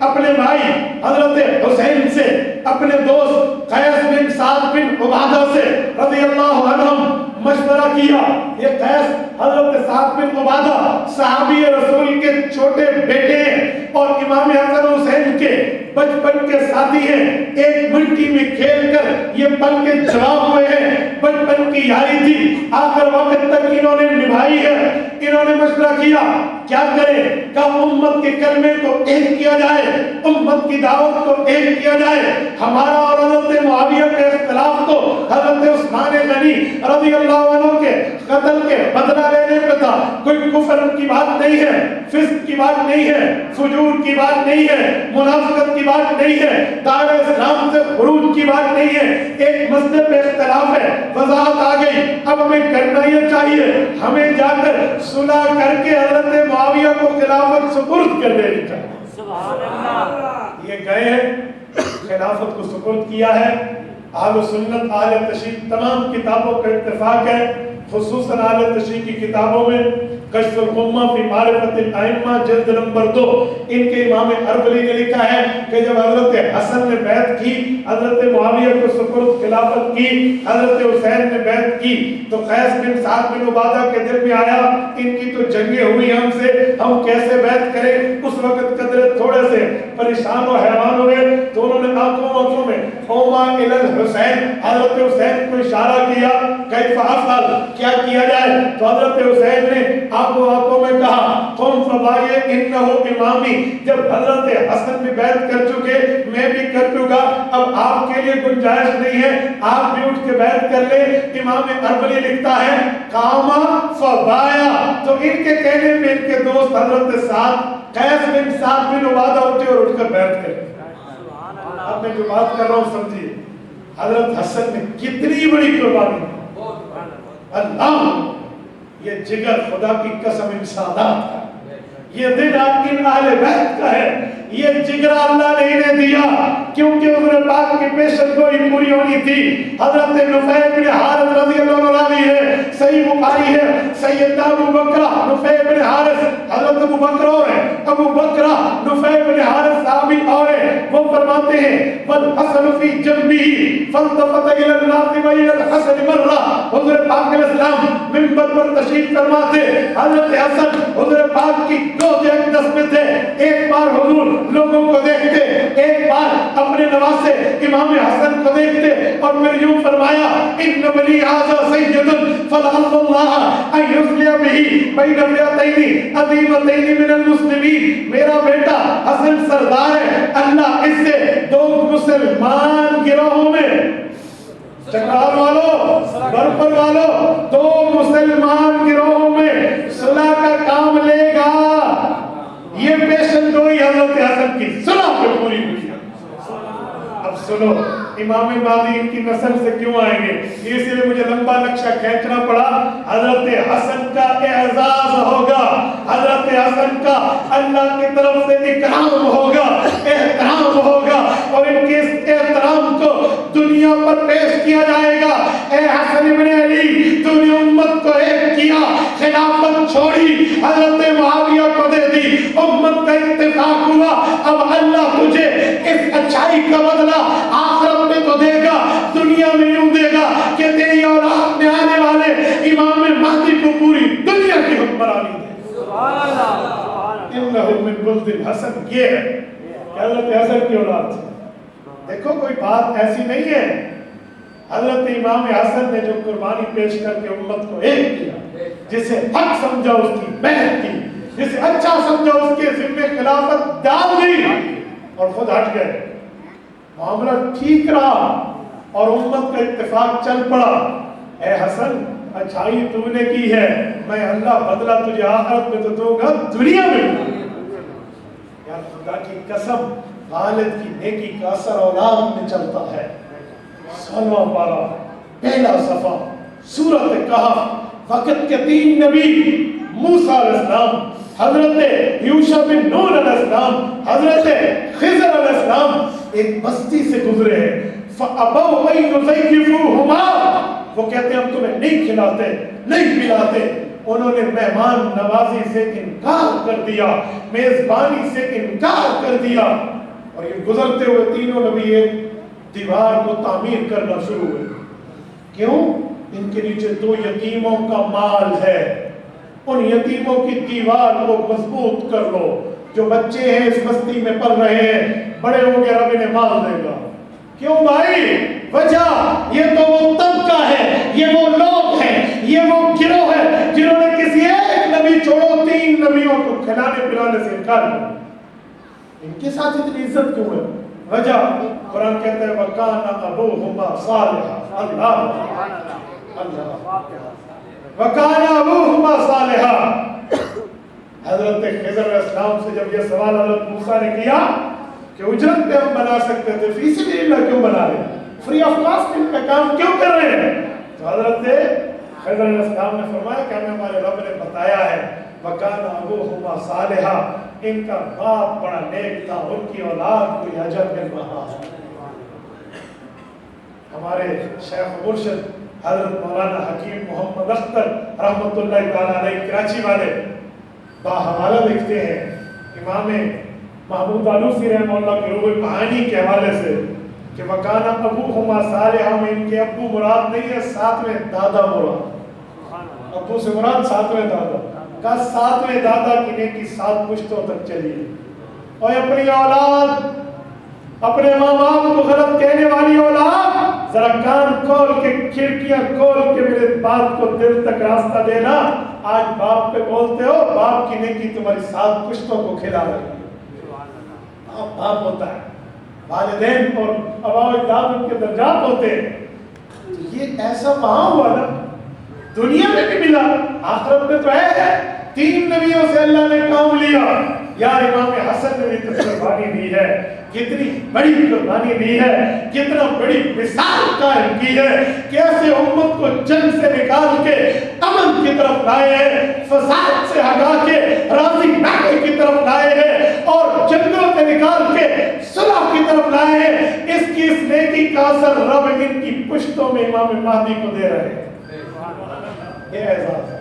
اپنے بھائی حضرت حسین سے، اپنے دوست قیس بن سعد بن عبادہ سے رضی اللہ عنہم مشورہ کیا۔ یہ قیس حضرت سعد بن عبادہ صحابی رسول کے چھوٹے بیٹے ہیں، اور امام حسن حسین کے بچپن کے ساتھی ہیں، ایک مٹی میں کھیل کر یہ پل کے جواب ہوئے ہیں، بچپن کی یاری تھی، آخر وقت تک انہوں نے نبھائی ہے۔ انہوں نے مشورہ کیا کیا کریں، کہ امت کے کلمے کو ایک کیا جائے، امت کی دعوت کو ایک کیا جائے۔ ہمارا اور حضرت معاویہ کے اختلاف تو حضرت عثمان غنی رضی اللہ عنہ کے قتل کے بدلہ لینے پہ تھا، کوئی کفر کی بات نہیں ہے، فسق کی بات نہیں ہے، فجور کی بات نہیں ہے، منافقت کی بات نہیں ہے، دائرہ اسلام سے خروج کی بات نہیں ہے، ایک مسئلے پہ اختلاف ہے، وضاحت آ گئی۔ اب ہمیں کرنا یہ چاہیے، ہمیں جا کر صلح کر کے حضرت معاویہ کو خلافت سپرد کر دینی چاہیے۔ سبحان اللہ۔ یہ گئے ہیں، خلافت کو سپرد کیا ہے۔ اہل سنت اہل تشیع تمام کتابوں کا اتفاق ہے، خصوصاً اہل تشیع کی کتابوں میں کشف الغمہ فی معرفت الائمہ جلد نمبر 2 ان کے امام اربلی نے لکھا ہے کہ جب حضرت حسن نے بیعت کی، حضرت معاویہ کو سپرد خلافت کی، حضرت حسین نے بیعت کی، تو قیس بن سعد بن عبادہ کے دل میں آیا ان کی تو جنگیں ہوئی ہم سے، ہم کیسے بیعت کریں۔ اس وقت قدرے تھوڑے سے پریشان و حیران ہوئے، تو انہوں نے آنکھوں میں اوما الی الحسین، حضرت حسین کو اشارہ کیا، کیف افعل، کیا کیا جائے؟ تو حضرت حسین نے آنکھوں میں کہا قوم فبائے انہو امامی۔ جب حضرت حسن بھی بیعت کر چکے، میں بھی کر چکا، اب آپ آپ کے لیے گنجائش نہیں ہے، آپ بھی اٹھ کے بیعت کر لیں۔ امام اربلی لکھتا ہے قاما فبایا، تو ان کے کہنے پہ ان کے دوست حضرت سعد قیس بن سعد بن عبادہ اٹھے اور اٹھ کر بیعت کرے۔ اب میں جو بات کر رہا ہوں سمجھیے، حضرت حسن نے کتنی بڑی قربانی، اللہ، یہ جگر خدا کی قسم انسانات کا، یہ دل ان اہل بیت کا ہے، یہ جگر اللہ نے انہیں دیا کیونکہ حضور پاک کی پیشن گوئی پوری ہونی تھی۔ حضرت نفیع بن حارث رضی اللہ عنہ راوی ہے، صحیح بخاری ہے، سیدنا ابو بکرہ نفیع بن حارث، حضرت ابو بکر اور ہیں، ابو بکرہ نفیع بن حارث صحابی اور ہیں، وہ فرماتے ہیں والحسن فی جنبه فالتفت الى الناس والى الحسن مرہ، حضور پاک علیہ السلام منبر پر تشریف فرما تھے، حضرت حسن حضور پاک کی دو اقدس میں تھے، ایک بار حضور لوگوں کو دیکھتے، ایک بار اپنے نواسے امام حسن کو دیکھتے، اور پھر یوں فرمایا ان بنی ھذا سید فلعل اللہ ان یصلح به بین فئتین عظیمتین من المسلمین، میرا بیٹا حسن سردار ہے، اللہ اس سے دو مسلمان گروہوں میں، چکرال والوں برپر والوں، دو مسلمان گروہوں میں صلح کا کام لے گا۔ یہ پیشن گوئی حضرت حسن کی صلح پہ پوری ہوئی۔ اب سنو امام مہدی ان کی نسل سے کیوں آئیں گے، اس لیے مجھے لمبا نقشہ کھینچنا پڑا۔ حضرت حسن کا اعزاز ہوگا، حضرت حسن کا اللہ کی طرف سے اکرام ہوگا، احترام ہوگا، اور ان کے اس احترام کو دنیا پر پیش کیا جائے گا۔ اے حسن ابن علی، تو نے امت کو ایک کیا، خلافت چھوڑی، حضرت معاویہ کو دے دی، امت کا اتفاق ہوا، اب اللہ تجھے اس اچھائی کا بدلہ آخرت میں تو دے گا، دنیا میں یوں دے گا کہ تیری اولاد میں آنے والے امام مہدی کو پوری دنیا کی حکمرانی دے۔ سبحان اللہ، انہو من ولد الحسن، یہ ہے کہ حضرت حسن کی اولاد سے۔ دیکھو کوئی بات ایسی نہیں ہے، حضرت امام حسن نے جو قربانی پیش کر کے امت کو ایک کیا، جسے حق سمجھا اس کی بیعت کی، جسے اچھا سمجھا اس کے ذمہ خلافت ڈال دی، اور خود ہٹ گئے، معاملہ ٹھیک رہا اور امت کا اتفاق چل پڑا۔ اے حسن، اچھائی تو نے کی ہے، میں اللہ بدلہ تجھے آخرت میں تو دوں گا، دنیا میں۔ یا خدا کی قسم، والد کی نیکی کا اثر اولاد میں چلتا ہے۔ 16واں پارہ، پہلا صفحہ، سورۃ کہف، وقت کے 3 نبی، موسیٰ علیہ السلام، حضرت یوشع بن نون علیہ السلام، حضرت خضر علیہ السلام ایک بستی سے گزرے ہیں۔ فَأَبَوْا أَن يُضَيِّفُوهُمَا، وہ کہتے ہیں ہم تمہیں نہیں کھلاتے، نہیں پلاتے۔ انہوں نے مہمان نوازی سے انکار کر دیا، میزبانی سے انکار کر دیا، اور یہ گزرتے ہوئے تینوں نبی ایک دیوار کو تعمیر کرنا شروع ہوئے۔ کیوں؟ ان کے نیچے 2 یتیموں کا مال ہے، ان یتیموں کی دیوار کو مضبوط کر لو، جو بچے ہیں اس بستی میں پل رہے ہیں، بڑے ہو کے رب انہیں مال دے گا۔ کیوں بھائی؟ وجہ یہ تو وہ طبقہ ہے، یہ وہ لوگ ہیں، یہ وہ گروہ ہے جنہوں نے کسی ایک نبی چھوڑو 3 نبیوں کو کھلانے پلانے سے انکار کیا۔ ان کے ساتھ اتنی عزت کیوں ہے؟ وجہ قرآن کہتا ہے وَكَانَ أَبُوهُمَا صَالِحًا، اللہ وَكَانَ أَبُوهُمَا صَالِحًا۔ حضرت خضر علیہ السلام سے جب یہ سوال حضرت موسیٰ نے کیا کہ اجرت پہ ہم بنا سکتے تھے، فی سبیل اللہ کیوں بنا رہے ہیں، فری آف کاسٹ ان کا کام کیوں کر رہے ہیں، تو حضرت خضر علیہ السلام نے فرمایا کہ ہمیں ہمارے رب نے بتایا ہے وَكَانَ أَبُوهُمَا صَالِحًا، ان کا باپ بڑا نیک تھا، ان کی اولاد کو اجر مل رہا ہے۔ ہمارے شیخ مرشد حضرت مولانا حکیم محمد اختر رحمۃ اللہ تعالیٰ علیہ کراچی والے باحوالہ لکھتے ہیں امام محمود آلوسی رحمہ اللہ کے روح معانی کے حوالے سے کہ وَكَانَ أَبُوهُمَا صَالِحًا میں ان کے ابو مراد نہیں ہے، 7ویں دادا مراد، ابو سے مراد 7ویں دادا کا 7ویں دادا کی نیکی 7 پشتوں تک چلی ہے۔ اور اپنی اولاد، اپنے ماں باپ کو غلط کہنے والی اولاد، ذرا کان کھول کے کھڑکیاں کھول کے میرے بات کو دل تک راستہ دینا۔ آج باپ پہ بولتے ہو، باپ کی نیکی تمہاری 7 پشتوں کو کھلا رہی ہے۔ باپ ہوتا ہے، والدین اور آباء و اجداد ان کے درجات ہوتے ہیں. تو یہ ایسا وہاں ہوا نا, دنیا میں بھی ملا, آخرت میں تو ہے. 3 نبیوں سے اللہ نے کام لیا. یار امام حسن نے بھی تو قربانی دی ہے, کتنی بڑی قربانی دی ہے, کتنا بڑی مثال قائم کی ہے, کیسے امت کو جنگ سے نکال کے امن کی طرف لائے ہیں, فساد سے ہٹا کے راضی ناکے کی طرف لائے ہیں, اور جنگلوں سے نکال کے صلح کی طرف لائے ہیں. اس کی اس نیکی کا اثر رب ان کی پشتوں میں امام مہدی کو دے رہے ہیں. یہ اعزاز ہے.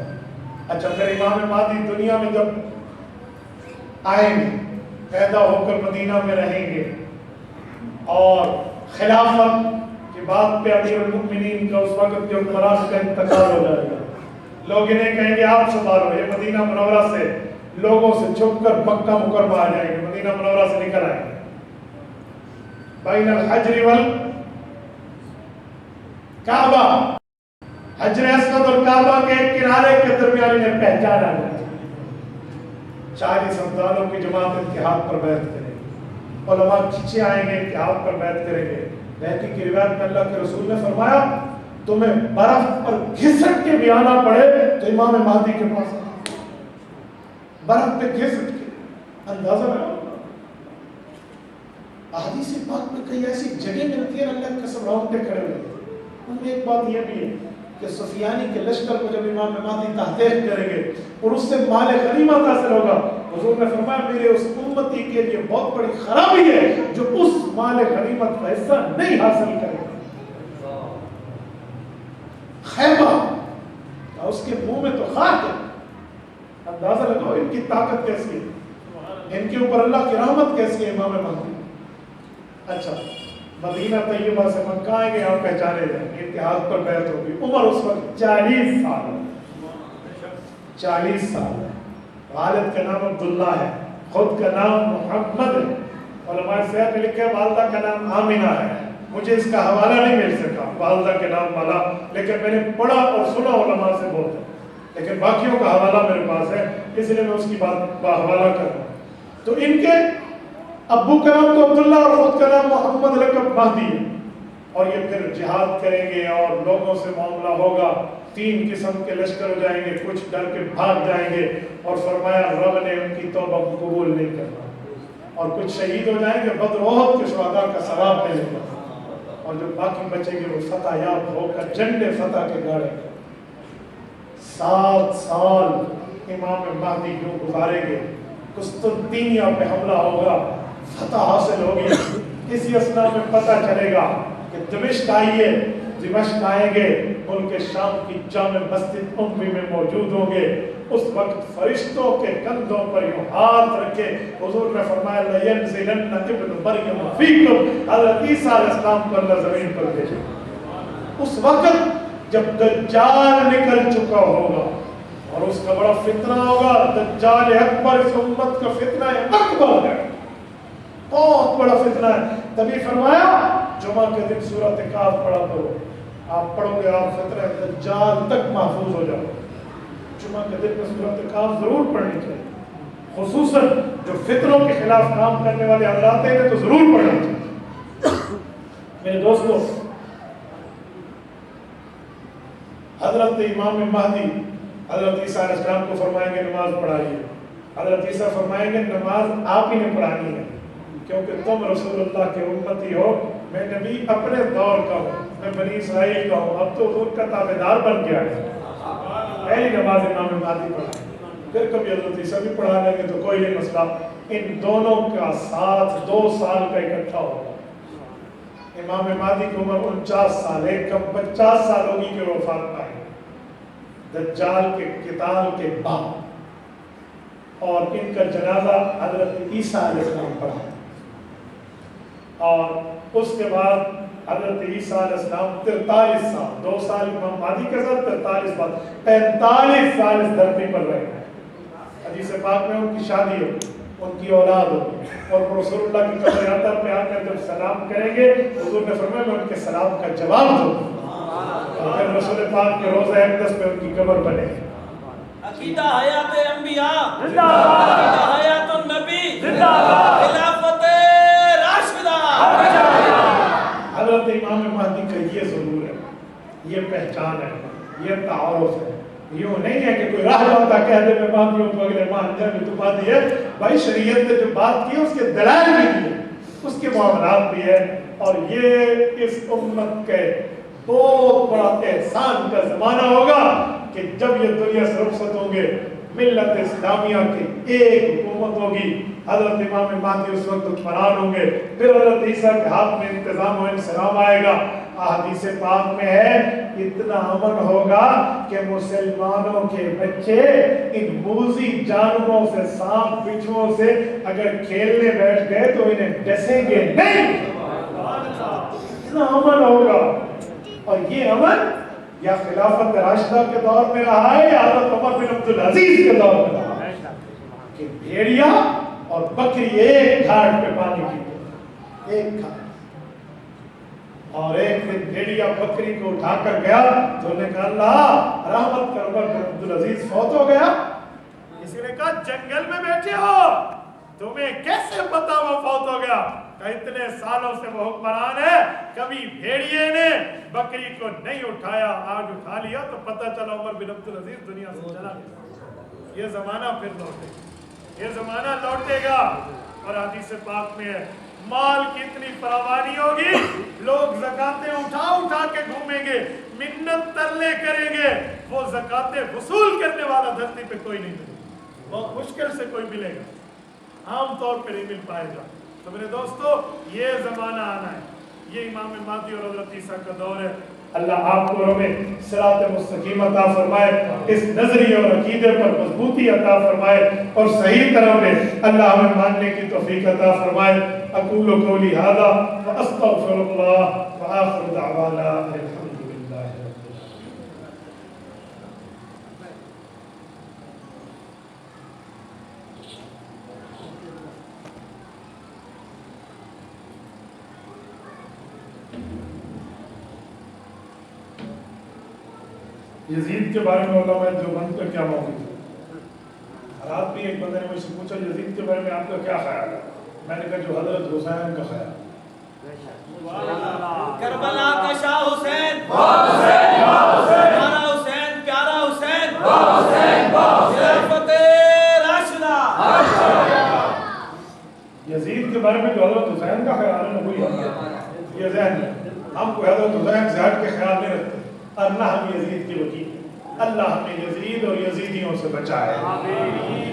اچھا, پھر امام مہدی دنیا میں جب آئیں گے, پیدا ہو کر مدینہ میں رہیں گے, اور خلافت کی بات پہ امیر المؤمنین کا اس وقت کے حکمران کا انتقال ہو جائے گا. لوگ انہیں کہیں گے آپ سنبھالو, یہ مدینہ منورہ سے لوگوں سے چھپ کر مکہ مکرمہ آ جائیں گے, مدینہ منورہ سے نکل آئیں گے. بین الحجر والکعبہ, حجر اسود اور کعبہ کے کنارے کے درمیان انہیں پہچان آ جائے. 40 ابدالوں کی جماعت ان کے ہاتھ پر بیعت کرے گی, علماء کھچے آئیں گے ان کے ہاتھ پر بیعت کریں گے. بہتی کی روایت میں اللہ کے رسول نے فرمایا تمہیں برف پر گھسٹ کے بھی آنا پڑے تو امام مہدی کے پاس برف پہ گھسٹ کے. اندازہ لگاؤ, احادیث پاک میں کئی ایسی جگہ ملتی ہیں اللہ کے قسم رونگٹے کھڑے ہوئے. ان میں ایک بات یہ بھی ہے کہ سفیانی کے لشکر کو جب امام مہدی تحقیق کریں گے اور اس سے مال غنیمت حاصل ہوگا, حضور نے فرمایا میرے اس امتی کے لیے بہت بڑی خرابی ہے جو اس مال غنیمت کا حصہ نہیں حاصل کرے گا. خیبہ اس کے منہ میں تو خاک ہے. اندازہ لگاؤ ان کی طاقت کیسی ہے, ان کے اوپر اللہ کی رحمت کیسی ہے امام مہدی. اچھا, مدینہ طیبہ سے مکہ آئیں گے, یہاں پہچانے جائیں گے, ان کے ہاتھ پر بیعت ہوگی. عمر اس وقت 40 سال ہے. 40 سال ہے. والد کا نام عبداللہ ہے, خود کا نام محمد ہے. علماء صحت نے لکھا ہے والدہ کا نام آمینہ ہے. مجھے اس کا حوالہ نہیں مل سکا والدہ کے نام والا, لیکن میں نے پڑھا اور سنا علماء سے بہت ہے, لیکن باقیوں کا حوالہ میرے پاس ہے, اس لیے میں اس کی بات کا حوالہ کر رہا ہوں. تو ان کے ابو کا نام تو عبداللہ اور خود کا نام محمد لقب مہدی ہے. اور یہ پھر جہاد کریں گے اور لوگوں سے معاملہ ہوگا. 3 قسم کے لشکر ہو جائیں گے, کچھ ڈر کے بھاگ جائیں گے, اور فرمایا رب نے ان کی توبہ قبول نہیں کرنا, اور کچھ شہید ہو جائیں گے, بدر احد کے شہداء کا ثواب ملے گا, اور جو باقی بچیں گے وہ فتح یاب ہو کر جھنڈے فتح کے گاڑیں گے. 7 سال امام مہدی یوں گزاریں گے. قسطنطنیہ پہ حملہ ہوگا, فتح حاصل ہوگی. اسی اثنا میں پتہ چلے گا کہ دمشق آئیے, دمشق آئیں گے, ان کے شام کی جامع مسجد امی میں موجود ہوں گے. اس وقت فرشتوں کے کندھوں پر یوں ہاتھ رکھے حضور نے فرمایا لَيَنزِلَنَّ ابْنُ مَرْيَمَ فِيكُمْ, حضرت عیسیٰ علیہ السلام کو اللہ زمین پر بھیجے. اس وقت جب دجال نکل چکا ہوگا اور اس کا بڑا فتنہ ہوگا, دجال اکبر اس امت کا فتنہ اکبر ہے, بہت بڑا فتنہ ہے. تبھی فرمایا جمعہ کے دن سورۃ کاف پڑھا کرو, آپ پڑھو گے آپ فتنہ دجال تک محفوظ ہو جاؤ. جمعہ کے دن میں سورۃ کاف ضرور پڑھنی چاہیے, خصوصاً جو فتنوں کے خلاف کام کرنے والے حضرات ہیں تو ضرور پڑھنا چاہیے. میرے دوستو, حضرت امام مہدی حضرت عیسیٰ علیہ السلام کو فرمائیں گے نماز پڑھائیے. حضرت عیسیٰ فرمائیں گے نماز آپ ہی نے پڑھانی ہے, کیونکہ تم رسول اللہ کے امتی ہو, میں نبی اپنے دور کا ہوں, میں بنی اسرائیل کا ہوں, اب تو حضور کا تابعدار بن گیا ہے. پہلی نماز امام مہدی پڑھائیں, پھر کبھی حضرت عیسیٰ بھی پڑھا لیں گے تو کوئی نہیں مسئلہ. ان دونوں کا ساتھ 2 سال کا اکٹھا ہوگا. امام مہدی کی عمر 49 سال, ایک کم 50 سال ہوگی کہ وفات پائے دجال کے قتال کے بعد, اور ان کا جنازہ حضرت عیسیٰ علیہ السلام پڑھا, اور اس کے بعد حضرت عیسیٰ علیہ السلام 43 سال, 2 سال امام مہدی کے ساتھ 43 بعد 45 سال اس دھرتی پر رہے ہیں. حدیث پاک میں ان کی شادی ہو, ان کی اولاد ہو, اور رسول اللہ کی قبر اطہر پہ آ کر جب سلام کریں گے حضور نے فرمایا میں ان کے سلام کا جواب دوں, اور پھر رسول پاک کے روضہ اقدس پہ ان کی قبر بنے. عقیدہ حیات انبیاء زندہ باد, عقیدہ حیات النبی زندہ باد, خلافت راشدہ حضرت امام مہدی کا یہ ضرور ہے، یہ پہچان ہے، یہ تعارف ہے. یوں نہیں ہے کہ کوئی راہ جاتا کہہ دے میں مہدی ہوں تو اگلے مہدی میں تو مہدی ہے. بھائی شریعت نے جو بات کی اس کے دلائل بھی دیے، اس کے معاملات بھی ہے. اور یہ اس امت کے بہت بڑا احسان کا زمانہ ہوگا کہ جب یہ دنیا سے رخصت ہوں گے، ملت اسلامیہ کی ایک حکومت ہوگی. حضرت امام مہدی اس وقت حکمران ہوں گے، پھر حضرت عیسیٰ کے ہاتھ میں انتظام و انسلام آئے گا. احادیث پاک میں ہے اتنا امن ہوگا کہ مسلمانوں کے بچے ان موذی جانوروں سے، سانپ بچھوؤں سے اگر کھیلنے بیٹھ گئے تو انہیں ڈسیں گے نہیں. اتنا امن ہوگا. اور یہ امن یا خلافت راشدہ کے دور میں رہا ہے یا حضرت عمر بن عبدالعزیز کے دور میں رہا ہے کہ بھیڑیا اور بکری ایک گھاٹ پہ پانی پیتے، ایک گھاٹ. اور ایک دن بھیڑیا بکری کو اٹھا کر گیا تو انہوں نے کہا اللہ رحمت کر، عمر بن عبدالعزیز فوت ہو گیا. کسی نے کہا جنگل میں بیٹھے ہو تمہیں کیسے پتا وہ فوت ہو گیا؟ کہ اتنے سالوں سے وہ حکمران ہے، کبھی بھیڑیے نے بکری کو نہیں اٹھایا، آج اٹھا لیا تو پتہ چلا عمر بن عبدالعزیز دنیا سے چلا گیا. یہ زمانہ پھر لوٹے گا، یہ زمانہ لوٹے گا. اور حدیث پاک میں ہے مال کی اتنی فراوانی ہوگی، لوگ زکاتیں اٹھا اٹھا کے گھومیں گے، منت ترلے کریں گے، وہ زکاتیں وصول کرنے والا دھرتی پہ کوئی نہیں ملے گا. بہت مشکل سے کوئی ملے گا، عام طور پہ نہیں مل پائے گا. تو میرے دوستو یہ زمانہ آنا ہے، یہ امام مہدی اور حضرت عیسیٰ کا دور ہے. اللہ آپ کو ہمیں صراط مستقیم عطا فرمائے، اس نظریے اور عقیدے پر مضبوطی عطا فرمائے اور صحیح طرح میں اللہ ہمیں ماننے کی توفیق عطا فرمائے. اقول قولی ھذا واستغفر اللہ وآخر دعوانا الحمد للہ. یزید کے بارے میں علماء دیوبند کا کیا موقف ہے؟ رات بھی ایک بندے نے مجھ سے پوچھا یزید کے بارے میں آپ کا کیا خیال ہے؟ میں نے کہا جو حضرت حسین کا خیال. کربلا کا شاہ حسین، پیارا حسین، پیارا حسین، خلافت راشدہ. یزید کے بارے میں جو حضرت حسین کا خیال ہے نا وہی یہ ذہن ہے. ہم کو حضرت حسین سے ہٹ کے خیال نہیں رکھتے اور نہ ہم یزید کی وکیل. اللہ ہمیں یزید اور یزیدیوں سے بچائے.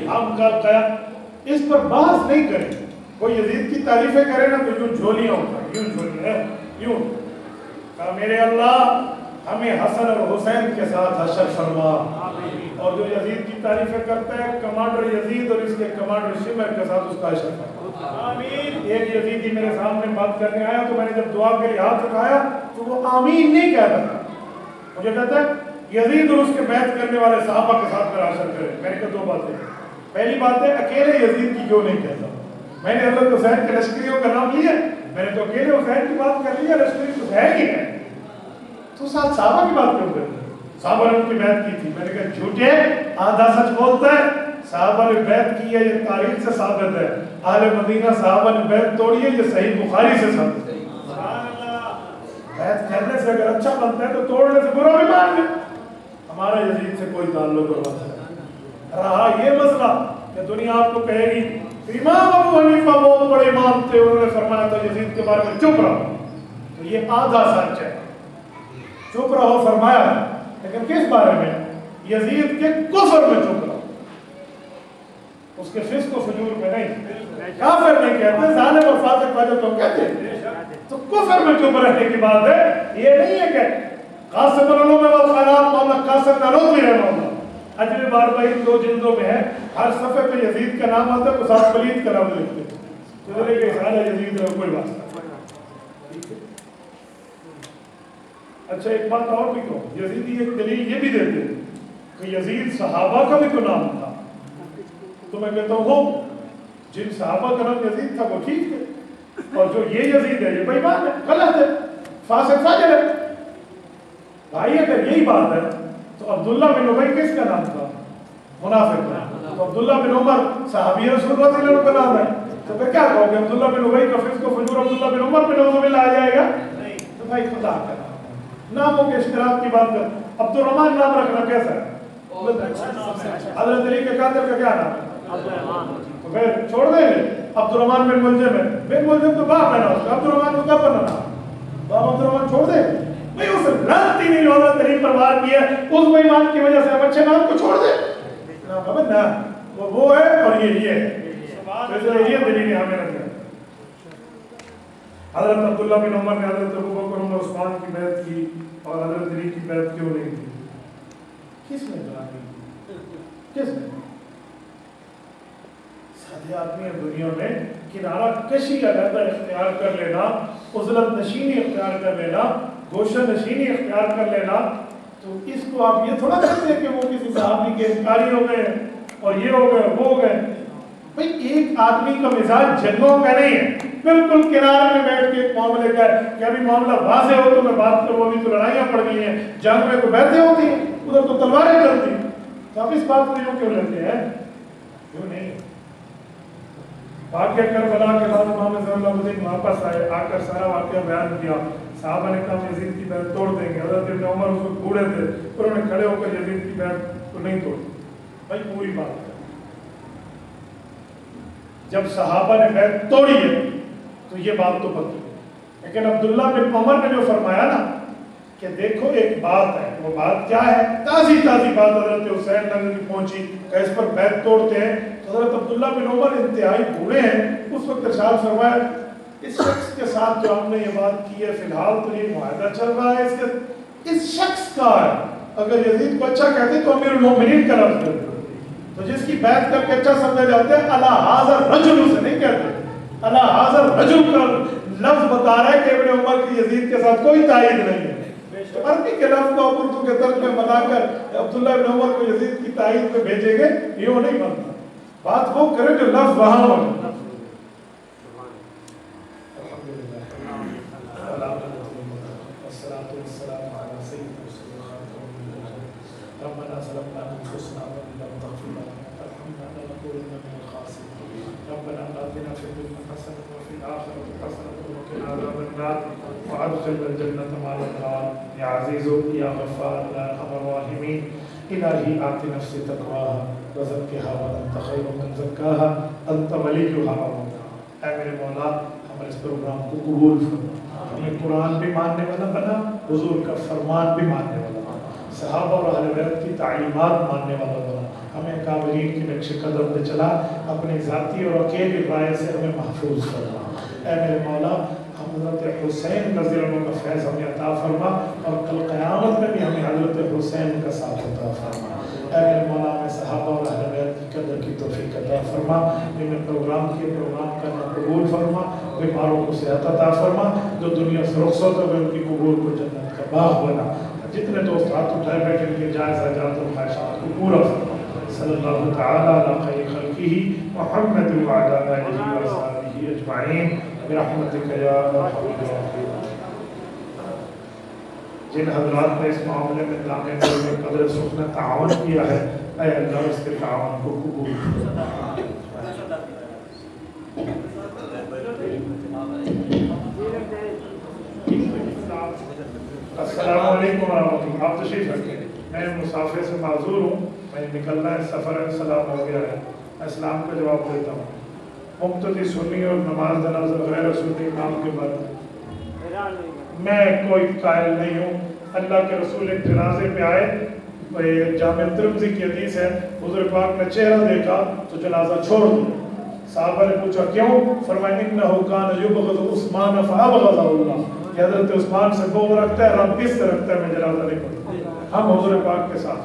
ہم کل قیام اس پر بحث نہیں کریں. کوئی یزید کی تعریفیں کرے نا تو یوں جھولیاں ہوتا ہے، یوں جھولیاں یوں کہا میرے اللہ ہمیں حسن اور حسین کے ساتھ حشر فرما. اور جو یزید کی تعریفیں کرتا ہے کمانڈر یزید اور اس کے کمانڈر شمر کے ساتھ اس کا حشر فرما. آمین. ایک یزیدی میرے سامنے بات کرنے آیا تو میں نے جب دعا کے لیے ہاتھ اٹھایا تو وہ آمین نہیں کہتا تھا، مجھے کہتا ہے یزید اور اس کے بیعت کرنے والے صحابہ کے ساتھ میرا حشر کرے. میں نے کہا دو باتیں. پہلی بات ہے اکیلے یزید کی کیوں نہیں کہتا؟ میں نے حضرت حسین کے لشکریوں کا نام لیا، میں نے تو اکیلے حسین کی بات کر لیا، لشکری تو ہے ہی ہے، تو ساتھ صحابہ کی بات کیوں کرتے؟ صحابہ نے ان کی بیعت کی تھی. میں نے کہا جھوٹے، آدھا سچ بولتا ہے. صحابہ نے بیعت کی ہے، یہ تاریخ سے ثابت ہے. اہل مدینہ صحابہ نے بیعت توڑی ہے، یہ صحیح بخاری سے ثابت ہے. بیعت کرنے سے اگر اچھا بنتا ہے تو توڑنے سے برا بھی مان لے. ہمارا یزید سے کوئی تعلق نہیں. رہا یہ مسئلہ کہ دنیا آپ کو کہے گی امام ابو حنیفہ بہت بڑے امام تھے، انہوں نے فرمایا تھا یزید کے بارے میں چپ رہو، تو یہ آدھا سچ ہے. چپ رہو فرمایا، لیکن کس بارے میں؟ یزید کے کفر میں چپ رہو، اس کے فسق و فجور میں نہیں. کافر نہیں کہتے، ظالم اور فاسق فاجر تو کہتے. تو کفر میں چپ رہنے کی بات ہے. یہ نہیں ہے کہ قاسم العلوم والخیرات مولانا قاسم نانوتوی رحمہ اللہ اجر باربائی 2 جلدوں میں ہے، ہر صفحے پہ یزید کا نام آتا ہے، ساتھ پلید کا نام لکھتے ہیں. تو کہ خیال ہے یزید ہے کوئی بات نہیں. اچھا ایک بات اور بھی کہوں، یزیدی ایک دلیل یہ بھی دیتے ہیں کہ یزید صحابہ کا بھی تو نام تھا. تو میں کہتا ہوں جن صحابہ کا نام یزید تھا وہ ٹھیک ہے، اور جو یہ یزید ہے یہ بے ایمان ہے، غلط ہے، فاسق فاجر ہے. بھائی اگر یہی بات ہے تو عبداللہ بن ابی کس کا نام تھا؟ منافق کا. تو عبداللہ بن عمر صحابی رسول اللہ صلی اللہ علیہ وسلم کا نام ہے. تو پھر کیا کہو گے عبداللہ بن ابی کا فسق و فجور عبداللہ بن عمر بن نعوذ باللہ آ جائے گا؟ تو بھائی خدا کا نام، ناموں کے اشتراک کی بات کر، عبد الرحمن نام رکھنا کیسا ہے؟ حضرت علی کے قاتل کا کیا نام ہے؟ تو پھر چھوڑ دیں گے عبد الرحمن بن ملجم ہے، بن ملجم تو باپ ہے نا اس کا، عبد الرحمن کو کب بننا؟ باپ عبد الرحمن چھوڑ دیں بھائی، اس لعنتی نے جو حضرت علی پر وار کیا اس بےایمان کی وجہ سے ہم اچھے نام کو چھوڑ دیں؟ نہ وہ ہے اور یہ ہے، یہ دلیل ہمیں رکھنا۔ حضرت عبداللہ بن عمر نے حضرت ابوبکر عمر عثمان کی بیعت کی اور حضرت علی کی بیعت کیوں نہیں کی؟ کس نے کرا دی؟ کس نے؟ سادے آدمی دنیا میں کنارہ کشی علیحدہ اختیار کر لینا، عزلت نشینی اختیار کر لینا، گوشہ نشینی اختیار کر لینا، تو اس کو آپ یہ تھوڑا کہتے ہیں کہ وہ کسی صحابی کے انکاری ہو گئے اور یہ ہو گئے وہ ہو گئے۔ بھئی ایک آدمی کا مزاج جنگوں کا نہیں ہے، بالکل کنارے میں بیٹھ کے ایک معاملے کا ہے کہ ابھی معاملہ واضح ہو تو میں بات کروں، ابھی تو لڑائیاں پڑ گئی ہیں، جنگ میں تو بیعتیں ہوتی ہیں، ادھر تو تلواریں چلتی ہیں، تو آپ اس بات کو یوں کیوں لیتے ہیں؟ کیوں نہیں؟ واقعہ کربلا کے بعد امام زین العابدین واپس آئے، آ کر سارا واقعہ بیان کیا، صحابہ نے کہا یزید کی بیعت توڑ دیں گے، حضرت ابن عمر اس وقت بوڑھے تھے، انہوں نے کھڑے ہو کر یزید کی بیعت کو نہیں توڑی۔ بھائی پوری بات ہے، جب صحابہ نے بیعت توڑی ہے تو یہ بات تو پکی ہے، لیکن عبداللہ بن عمر نے جو فرمایا نا کہ دیکھو ایک بات ہے، وہ بات کیا ہے؟ تازی بات حضرت حسین نگر کی پہنچی کہ اس پر بیعت توڑتے ہیں، تو حضرت عبداللہ بن عمر انتہائی بوڑھے ہیں، اس وقت ارشاد فرمایا اس شخص کے ساتھ جو ہم نے یہ بات کی ہے فی الحال تو یہ معاہدہ چل رہا ہے، اس شخص کا ہے، اگر یزید کو اچھا کہتے تو امیر المومنین کا لفظ کرتے، تو جس کی بیعت کر کے اچھا سمجھا جاتا ہے الا حاضر رجل اسے نہیں کہتے، الا حاضر رجل کا لفظ بتا رہا ہے کہ ابن عمر کی یزید کے ساتھ کوئی تائید نہیں ہے۔ عربی کے لفظ کو اردو کے ترک میں بنا کر عبداللہ بن عمر کو یزید کی تائید میں بھیجیں گے، یہ نہیں بنتا، بات وہ کرے جو لفظ وہاں ہو۔ ربنا ظلمنا انفسنا وان لم تغفر لنا وترحمنا لنكونن من الخاسرين ربنا آتنا في الدنيا حسنة وفي الآخرة حسنة وقنا عذاب النار وادخلنا الجنة مع الأبرار يا عزيز يا غفار يا أرحم الراحمين إلهي آت نفسي تقواها وزكها وأنت خير من زكاها أنت وليها ومولاها۔ اے میرے مولا ہمارے اس پروگرام کو قبول فرما، ہمیں قرآن بھی ماننے والا بنا، حضور کا فرمان بھی ماننے والا بنا، صحابہ اور اہل بیت کی تعلیمات ماننے والا بنا، ہمیں کابرین کی نقش قدم پہ چلا، اپنی ذاتی اور اکیلی رائے سے ہمیں محفوظ فرما۔ اے میرے مولا حضرت حسین رضی اللہ عنہ کا فیض ہمیں عطا فرما، اور کل قیامت میں بھی ہمیں حضرت حسین کا ساتھ عطا فرما۔ اے میرے مولا ہمیں صحابہ اور اہل بیت کی قدر کی توفیق عطا فرما، ہمیں پروگرام کرنا قبول فرما، بیماروں کو صحت عطا فرما، جو دنیا سے رخصت ہو گئے ان کی قبول کو جنت کا باغ بنا، جتنے دوست ہاتھ اٹھائے بیٹھے ان کے جائز حاجات اور خواہشات کو پورا فرما۔ صلی اللہ تعالی علی خیر خلقہ محمد وعلی آلہ وصحبہ اجمعین برحمتک یا ارحم الراحمین۔ جن حضرات نے اس معاملے میں دامن میں قدر سخن تعاون کیا ہے، اے اللہ اس کے تعاون کو قبول فرما۔ السلام علیکم ورحمۃ اللہ، آپ تشریف رکھیں، میں مسافر سے معذور ہوں، میں نکلنا ہے، سفر ہے، سلام ہو گیا ہے، میں اسلام کا جواب دیتا ہوں۔ مقتدی سنی اور نماز جنازہ غیر سنی امام کے بعد میں کوئی قائل نہیں ہوں۔ اللہ کے رسول ایک جنازے پہ آئے، جامع ترمذی کی حدیث ہے، حضور پاک نے چہرہ دیکھا تو جنازہ چھوڑ دیا۔ صحابہ نے پوچھا کیوں؟ فرمایا انہ کان یبغض عثمان فابغضہ اللہ، کہ حضرت عثمان سے بغض رکھتا ہے، رب کس سے رکھتا ہے، میں جنازہ نہیں پڑھتا۔ ہم حضور پاک کے ساتھ